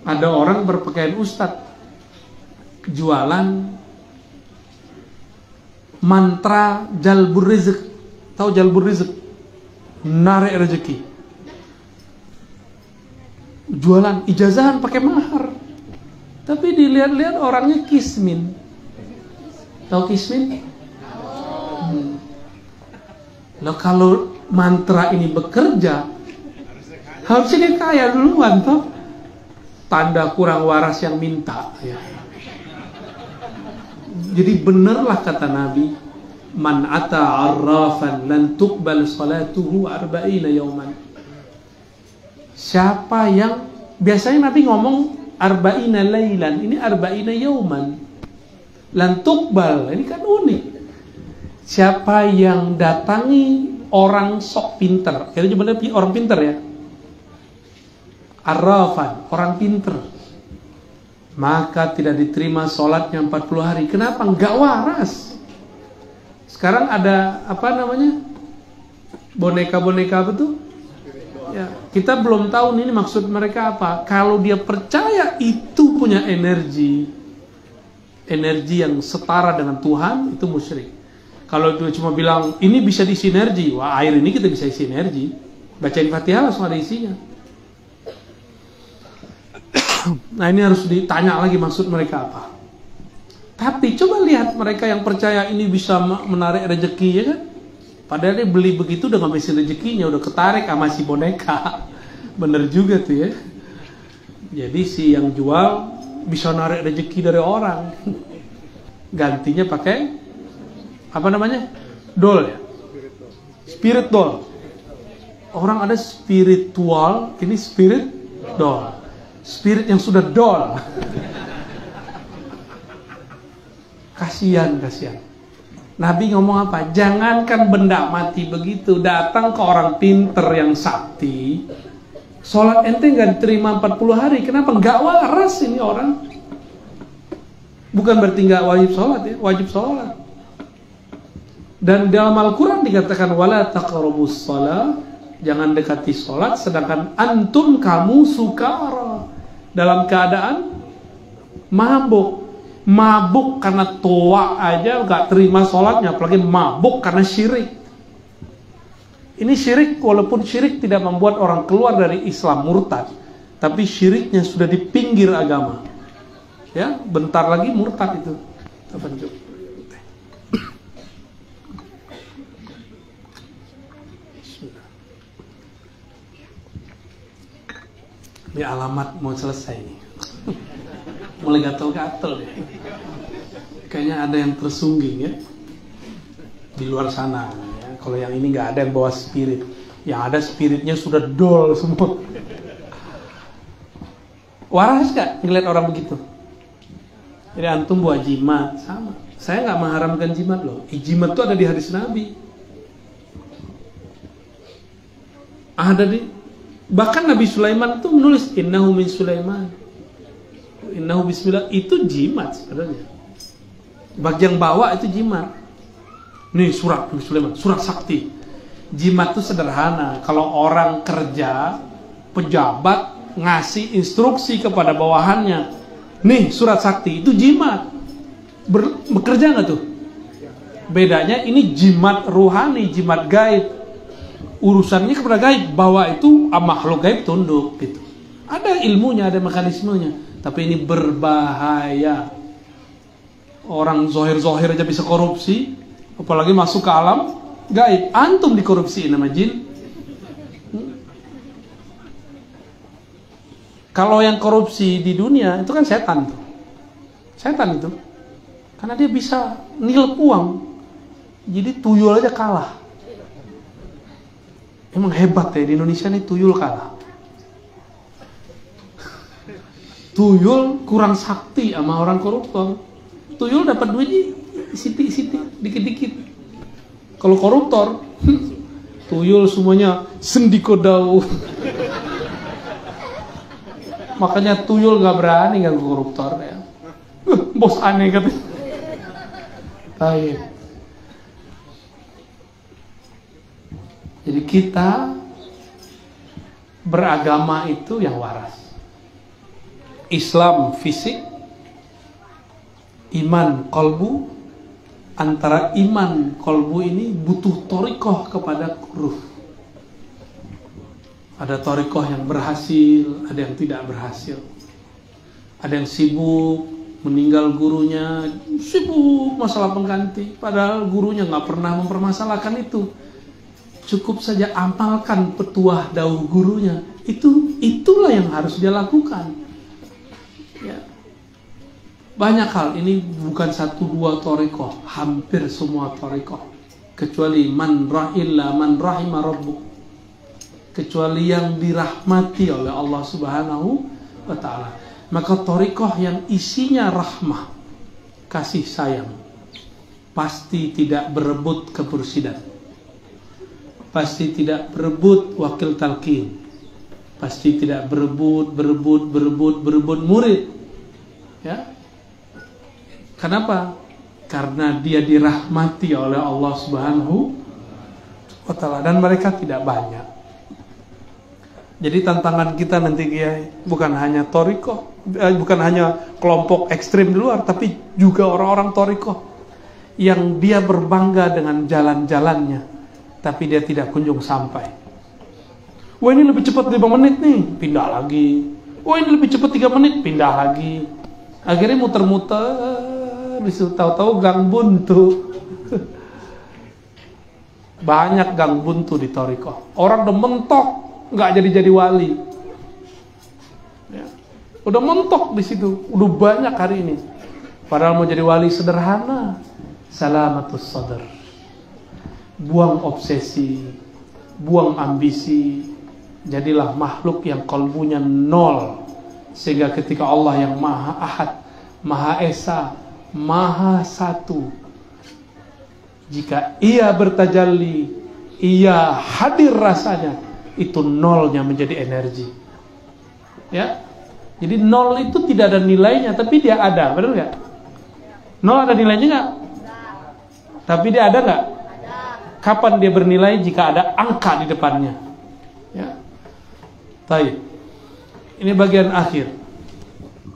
ada orang berpakaian ustadz, jualan mantra jalbur rizq. Tahu jalbur rizq? Narik rezeki. Jualan ijazahan pakai mahar. Tapi dilihat-lihat orangnya kismin. Tahu kismin? Loh kalau mantra ini bekerja, harusnya dia kaya duluan toh. Tanda kurang waras yang minta ya. Jadi benarlah kata Nabi, man ata arrafan lan tuqbal salatuhu 40 yawman. Siapa yang biasanya Nabi ngomong 40 lailan, ini 40 yawman. Lan tuqbal, ini kan unik. Siapa yang datangi orang sok pinter, itu benar orang pinter ya. Arrafan, orang pinter. Maka tidak diterima sholatnya 40 hari. Kenapa? Enggak waras. Sekarang ada apa namanya? Boneka-boneka apa tuh? Ya, kita belum tahu ini maksud mereka apa. Kalau dia percaya itu punya energi yang setara dengan Tuhan, itu musyrik. Kalau dia cuma bilang ini bisa diisi energi, wah air ini kita bisa isi energi. Bacain Fatihah langsung ada isinya. Nah ini harus ditanya lagi maksud mereka apa. Tapi coba lihat mereka yang percaya ini bisa menarik rezeki ya kan. Padahal dia beli begitu udah ngabisin rezekinya, udah ketarik sama si boneka. Bener juga tuh ya. Jadi si yang jual bisa narik rezeki dari orang. Gantinya pakai apa namanya? Dol ya. Spirit doll. Orang ada spiritual, ini spirit doll. Spirit yang sudah doll. Kasihan. Nabi ngomong apa? Jangankan benda mati begitu, datang ke orang pinter yang sakti, sholat ente nggak diterima 40 hari. Kenapa? Nggak waras ini orang. Bukan berarti nggak wajib sholat ya, wajib sholat. Dan dalam Al-Quran dikatakan wala taqrabus shalah, jangan dekati sholat, sedangkan antum kamu sukara, dalam keadaan mabuk karena tua aja nggak terima sholatnya, apalagi mabuk karena syirik. Ini syirik, walaupun syirik tidak membuat orang keluar dari Islam murtad, tapi syiriknya sudah di pinggir agama. Ya, bentar lagi murtad itu. Ini alamat mau selesai nih. Mulai gatel-gatel ya. Kayaknya ada yang tersungging ya di luar sana ya. Kalau yang ini nggak ada yang bawa spirit, yang ada spiritnya sudah dol semua. Waras gak ngeliat orang begitu? Jadi antum buat jimat sama. Saya nggak mengharamkan jimat loh. Jimat itu ada di hadis Nabi. Ada di, bahkan Nabi Sulaiman itu menulis innahu min Sulaiman. Innahu bismillah, itu jimat sebenarnya. Bagian bawah itu jimat. Nih surat Nabi Sulaiman, surat sakti. Jimat itu sederhana. Kalau orang kerja, pejabat ngasih instruksi kepada bawahannya, nih surat sakti, itu jimat. Bekerja nggak tuh? Bedanya ini jimat ruhani, jimat gaib. Urusannya kepada gaib, bahwa itu makhluk gaib tunduk gitu. Ada ilmunya, ada mekanismenya. Tapi ini berbahaya. Orang zohir-zohir aja bisa korupsi, apalagi masuk ke alam gaib. Antum dikorupsi nama jin. Kalau yang korupsi di dunia itu kan setan tuh. Setan itu. Karena dia bisa nilep uang. Jadi tuyul aja kalah. Emang hebat ya, di Indonesia nih tuyul kalah. Tuyul kurang sakti sama orang koruptor. Tuyul dapat duitnya siti-siti, dikit-dikit. Kalau koruptor, tuyul semuanya sendikodau. Makanya tuyul gak berani ganggu koruptor ya. Bos aneh katanya. Baik. Jadi kita beragama itu yang waras. Islam fisik, iman kolbu. Antara iman kolbu ini butuh torikoh kepada ruh. Ada torikoh yang berhasil, ada yang tidak berhasil. Ada yang sibuk, meninggal gurunya, sibuk masalah pengganti. Padahal gurunya gak pernah mempermasalahkan itu. Cukup saja amalkan petuah dahulu gurunya. Itulah yang harus dia lakukan. Ya. Banyak hal, ini bukan 1-2 torikoh, hampir semua torikoh. Kecuali man rahima rabbuk. Kecuali yang dirahmati oleh Allah Subhanahu wa ta'ala. Maka torikoh yang isinya rahmah, kasih sayang, pasti tidak berebut kemursidan, pasti tidak berebut wakil talqin, pasti tidak berebut murid. Ya. Kenapa? Karena dia dirahmati oleh Allah Subhanahu wa ta'ala, dan mereka tidak banyak. Jadi tantangan kita nanti Kiai bukan hanya torikoh, bukan hanya kelompok ekstrim di luar, tapi juga orang-orang torikoh yang dia berbangga dengan jalan-jalannya, tapi dia tidak kunjung sampai. Wah ini lebih cepat 5 menit nih, pindah lagi. Wah ini lebih cepat 3 menit, pindah lagi. Akhirnya muter-muter, disitu tahu-tahu gang buntu. Banyak gang buntu di torikoh. Orang udah mentok, nggak jadi wali. Ya. Udah mentok di situ, udah banyak hari ini. Padahal mau jadi wali sederhana, salamatus sadr. buang obsesi, buang ambisi, jadilah makhluk yang kalbunya nol, sehingga ketika Allah yang Maha Ahad, Maha Esa, Maha Satu, jika ia bertajalli, ia hadir rasanya, itu nolnya menjadi energi. Ya, jadi nol itu tidak ada nilainya, tapi dia ada, benar nggak? Nol ada nilainya nggak? Tapi dia ada nggak? Kapan dia bernilai? Jika ada angka di depannya. Ya. Baik. Ini bagian akhir.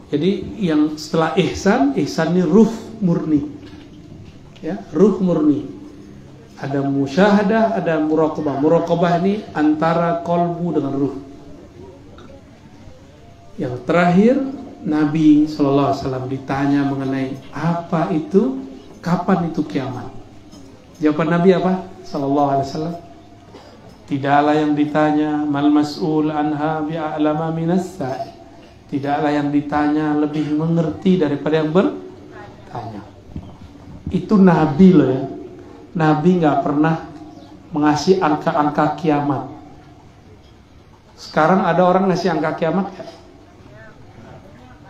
Jadi yang setelah ihsan ini ruh murni. Ya, ruh murni. Ada musyahadah, ada muraqabah. Muraqabah ini antara kolbu dengan ruh. Yang terakhir, Nabi SAW ditanya mengenai apa itu, kapan itu kiamat. Jawaban Nabi apa? SAW, tidaklah yang ditanya mal mas'ul anha bi'a'lama minas sa'i. Tidaklah yang ditanya lebih mengerti daripada yang bertanya. Itu Nabi loh ya. Nabi nggak pernah mengasih angka-angka kiamat. Sekarang ada orang ngasih angka kiamat ya?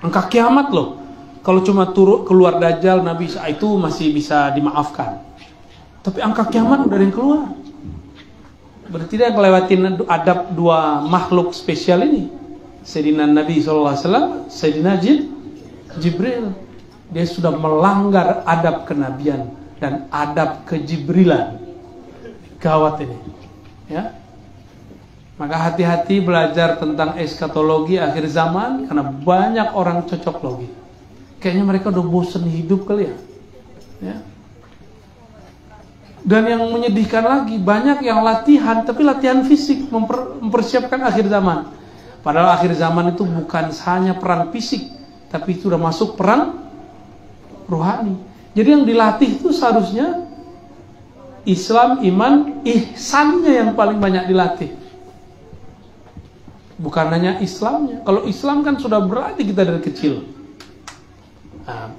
Angka kiamat loh. Kalau cuma keluar Dajjal, Nabi Isa itu masih bisa dimaafkan. Tapi angka kiamat udah ada yang keluar. Berarti dia ngelewatin adab dua makhluk spesial ini. Sayyidina Nabi SAW, Sayyidina Jibril. Dia sudah melanggar adab kenabian dan adab kejibrilan. Gawat ini. Ya. Maka hati-hati belajar tentang eskatologi akhir zaman, karena banyak orang cocok logi. Kayaknya mereka udah bosan hidup kali ya. Ya. Dan yang menyedihkan lagi, banyak yang latihan, tapi latihan fisik, mempersiapkan akhir zaman. Padahal akhir zaman itu bukan hanya perang fisik, tapi itu sudah masuk perang rohani. Jadi yang dilatih itu seharusnya Islam, iman, ihsannya yang paling banyak dilatih. Bukan hanya Islamnya. Kalau Islam kan sudah berarti kita dari kecil. Nah,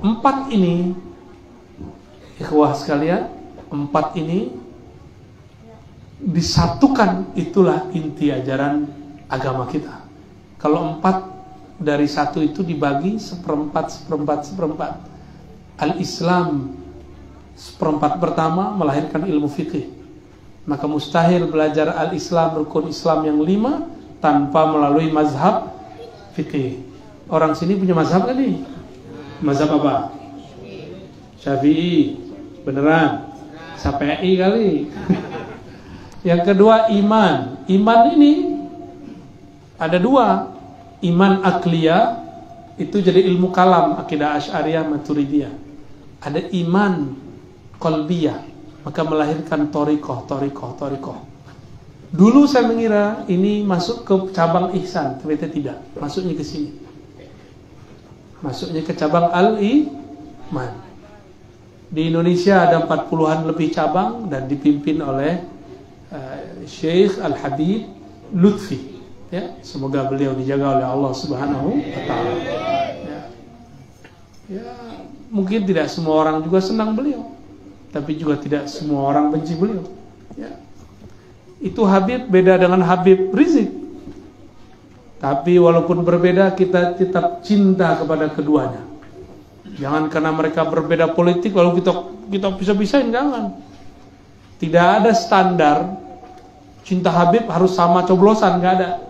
4 ini, ikhwah sekalian, 4 ini disatukan, itulah inti ajaran agama kita. Kalau 4 dari 1 itu dibagi seperempat. Al-Islam seperempat pertama melahirkan ilmu fikih. Maka mustahil belajar al-Islam, rukun Islam yang 5 tanpa melalui mazhab fikih. Orang sini punya mazhab kan nih? Mazhab apa? Syafi'i. Beneran? Syafi'i kali. Yang kedua iman. Iman ini ada 2. Iman akliyah itu jadi ilmu kalam, akidah Asy'ariyah, Maturidiyah. Ada iman qalbiyah, maka melahirkan thariqah. Dulu saya mengira ini masuk ke cabang ihsan, ternyata tidak. Masuknya ke sini. Masuknya ke cabang al-iman. Di Indonesia ada 40-an lebih cabang dan dipimpin oleh Syekh Al-Habib Lutfi. Ya, semoga beliau dijaga oleh Allah Subhanahu wa taala. Ya, mungkin tidak semua orang juga senang beliau, tapi juga tidak semua orang benci beliau. Ya. Itu Habib beda dengan Habib Rizik. Tapi walaupun berbeda, kita tetap cinta kepada keduanya. Jangan karena mereka berbeda politik lalu kita bisa-bisain, jangan. Tidak ada standar cinta Habib harus sama coblosan, nggak ada.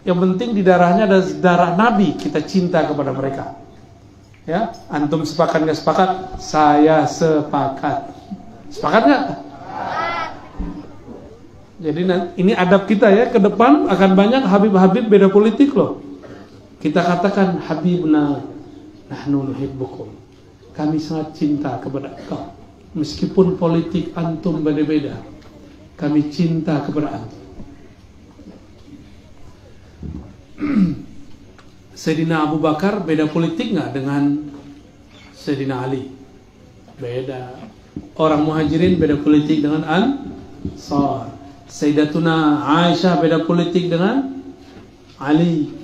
Yang penting di darahnya ada darah Nabi, kita cinta kepada mereka. Ya, antum sepakat nggak sepakat? Saya sepakat. Sepakat nggak? Jadi ini adab kita ya, ke depan akan banyak Habib-Habib beda politik loh. Kita katakan Habibna nahnu nuhibbukum. Kami sangat cinta kepada engkau. Meskipun politik antum beda-beda, kami cinta kepada antum. Sayyidina Abu Bakar beda politik nggak dengan Sayyidina Ali? Beda. Orang Muhajirin beda politik dengan Ansar. Sayyidatuna Aisyah beda politik dengan Ali.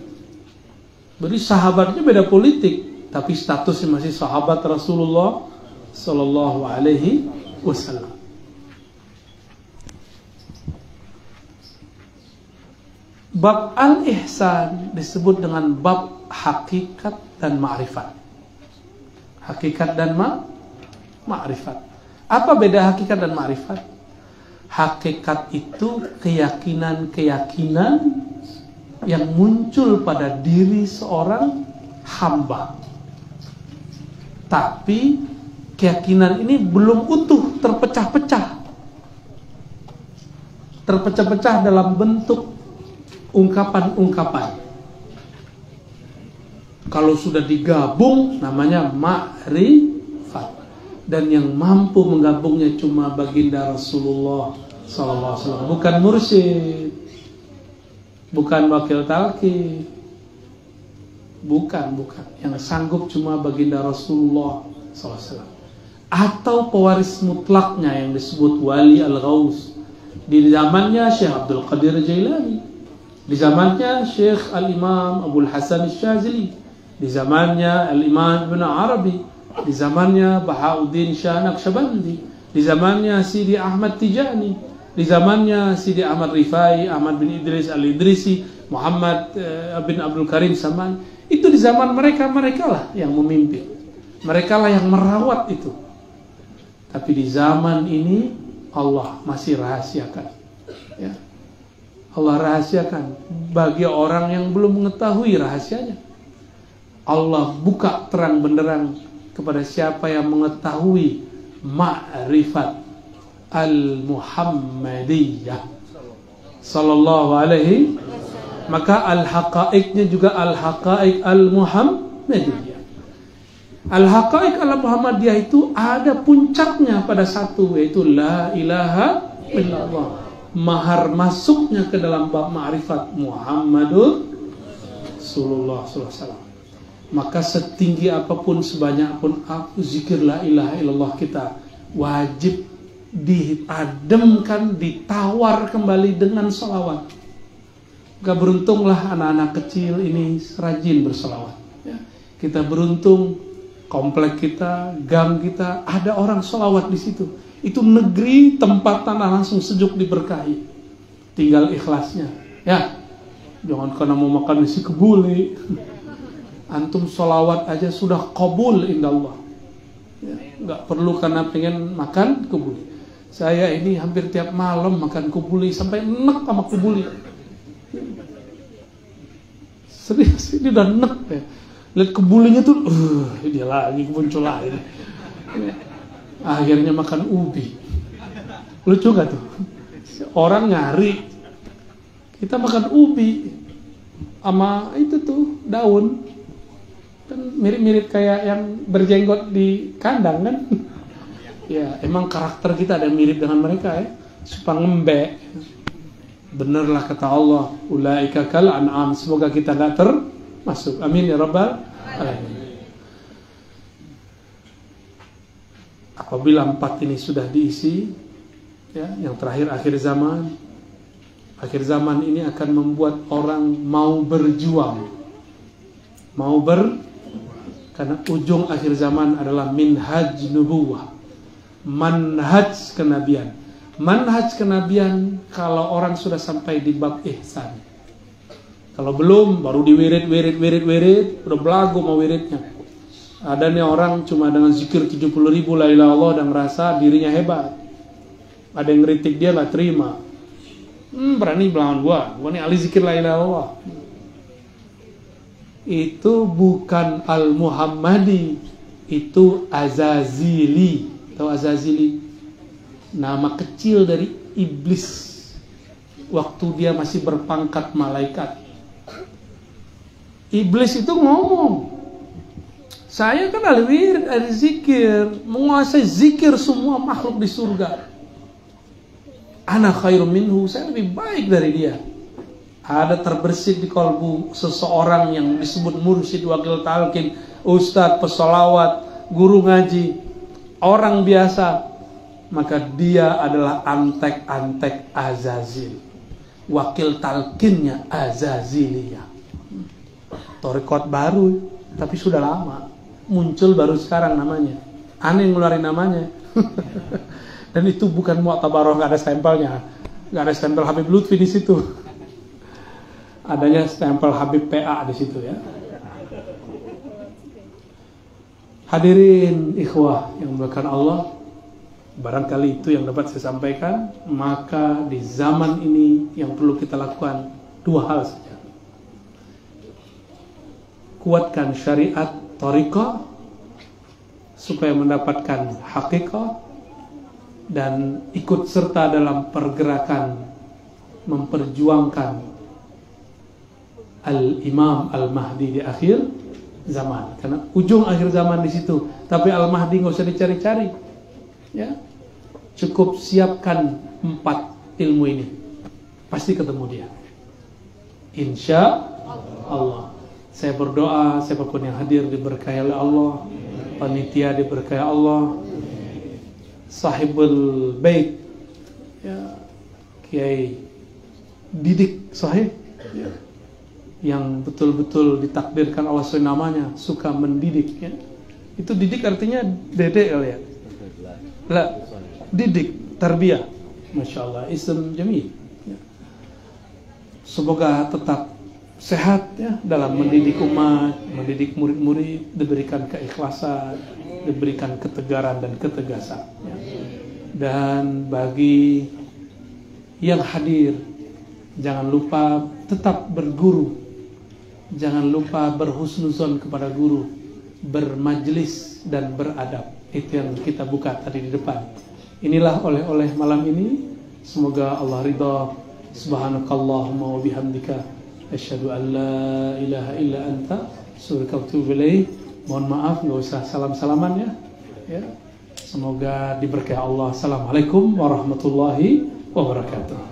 Berarti sahabatnya beda politik, tapi statusnya masih sahabat Rasulullah Sallallahu Alaihi Wasallam. Bab al-ihsan disebut dengan bab hakikat dan ma'rifat. Hakikat dan ma'rifat. Apa beda hakikat dan ma'rifat? Hakikat itu keyakinan-keyakinan yang muncul pada diri seorang hamba. Tapi keyakinan ini belum utuh, terpecah-pecah. Terpecah-pecah dalam bentuk ungkapan-ungkapan. Kalau sudah digabung namanya ma'rifat. Dan yang mampu menggabungnya cuma baginda Rasulullah SAW. Bukan mursyid, bukan wakil talqin, bukan. Yang sanggup cuma baginda Rasulullah SAW. Atau pewaris mutlaknya yang disebut wali al-ghaus. Di zamannya Syekh Abdul Qadir Jailani, di zamannya Syekh Al-Imam Abdul Hasan Al-Syazili, di zamannya Al-Imam Ibn Arabi, di zamannya Bahauddin Shah Naqsyabandi, di zamannya Sidi Ahmad Tijani, di zamannya Sidi Ahmad Rifai, Ahmad bin Idris Al-Idrisi, Muhammad bin Abdul Karim Saman. Itu di zaman mereka lah yang memimpin, mereka lah yang merawat itu. Tapi di zaman ini Allah masih rahasiakan, ya. Allah rahasiakan bagi orang yang belum mengetahui rahasianya. Allah buka terang benderang kepada siapa yang mengetahui ma'rifat al-Muhammadiyah sallallahu alaihi, maka al-haqaiqnya juga al-haqaiq al-Muhammadiyah. Al-haqaiq al-Muhammadiyah itu ada puncaknya pada satu, yaitu la ilaha illallah. Mahar masuknya ke dalam bab ma'rifat Muhammadur Rasulullah SAW. Maka setinggi apapun, sebanyak pun zikir la ilaha illallah kita, wajib dipadamkan, ditawar kembali dengan salawat. Maka beruntunglah anak-anak kecil ini rajin bersalawat, ya. Kita beruntung, komplek kita, gang kita ada orang salawat di situ. Itu negeri tempat tanah langsung sejuk diberkahi. Tinggal ikhlasnya, ya. Jangan karena mau makan nasi kebuli. Antum sholawat aja sudah qabul indallah, ya, nggak perlu karena pengen makan kebuli. Saya ini hampir tiap malam makan kebuli sampai enek sama kebuli. Serius, ini udah enek ya. Lihat kebulinya tuh, dia lagi muncul lagi. Akhirnya makan ubi. Lucu gak tuh? Orang nyari, kita makan ubi sama itu tuh daun. Kan mirip-mirip kayak yang berjenggot di kandang kan. Ya emang karakter kita ada yang mirip dengan mereka, ya. Suka ngembek. Benerlah kata Allah, ulaika kal an'am. Semoga kita gak termasuk, amin ya rabbal alamin. Apabila 4 ini sudah diisi, ya, yang terakhir akhir zaman. Akhir zaman ini akan membuat orang mau berjuang, karena ujung akhir zaman adalah minhaj nubuwah, manhaj kenabian. Manhaj kenabian kalau orang sudah sampai di bab ihsan. Kalau belum, baru diwirid, udah belagu mau wiridnya. Ada nih orang cuma dengan zikir 70.000 la ilaha illallah dan merasa dirinya hebat. Ada yang ngeritik dia gak terima. Berani melawan gua nih ahli zikir la ilaha illallah. Itu bukan al-Muhammadi, itu Azazili. Tahu Azazili? Nama kecil dari iblis waktu dia masih berpangkat malaikat. Iblis itu ngomong, saya kan ahli wirid, ahli zikir, menguasai zikir semua makhluk di surga. Ana khairum minhu, saya lebih baik dari dia. Ada terbersit di kalbu seseorang yang disebut mursyid, wakil talqin, ustadz, pesolawat, guru ngaji, orang biasa, maka dia adalah antek-antek Azazil. Wakil talqinnya Azaziliyah. Torikot baru, tapi sudah lama. Muncul baru sekarang namanya. Aneh ngeluarin namanya. Dan itu bukan mu'tabaroh, nggak ada stempelnya, nggak ada stempel Habib Lutfi di situ. adanya stempel Habib PA di situ ya. Hadirin ikhwah yang dimuliakan Allah, barangkali itu yang dapat saya sampaikan. Maka di zaman ini yang perlu kita lakukan dua hal saja. Kuatkan syariat thariqah supaya mendapatkan hakikat, dan ikut serta dalam pergerakan memperjuangkan Al-Imam Al-Mahdi di akhir zaman. Karena ujung akhir zaman di situ. Tapi Al-Mahdi nggak usah dicari-cari. Ya, cukup siapkan 4 ilmu ini, pasti ketemu dia. Insya Allah. Saya berdoa siapapun yang hadir diberkahi oleh Allah, panitia diberkahi Allah, sahibul bait, ya, Kiai Didik Sahih, ya, yang betul-betul ditakdirkan Allah sesuai namanya, suka mendidik. Ya. Itu didik artinya dedek kali ya? Lah, didik, tarbiyah. Masya Allah, ism jamil. Ya. Semoga tetap sehat ya dalam mendidik umat, mendidik murid-murid, diberikan keikhlasan, diberikan ketegaran dan ketegasan. Ya. Dan bagi yang hadir, jangan lupa tetap berguru, jangan lupa berhusnuzon kepada guru, bermajlis dan beradab. Itu yang kita buka tadi di depan. Inilah oleh-oleh malam ini. Semoga Allah ridha. Subhanakallahumma wa bihamdika asyhadu an la ilaha illa anta astaghfiruka wa atubu ilaik. Mohon maaf nggak usah salam-salaman ya. Ya. Semoga diberkahi Allah. Assalamualaikum warahmatullahi wabarakatuh.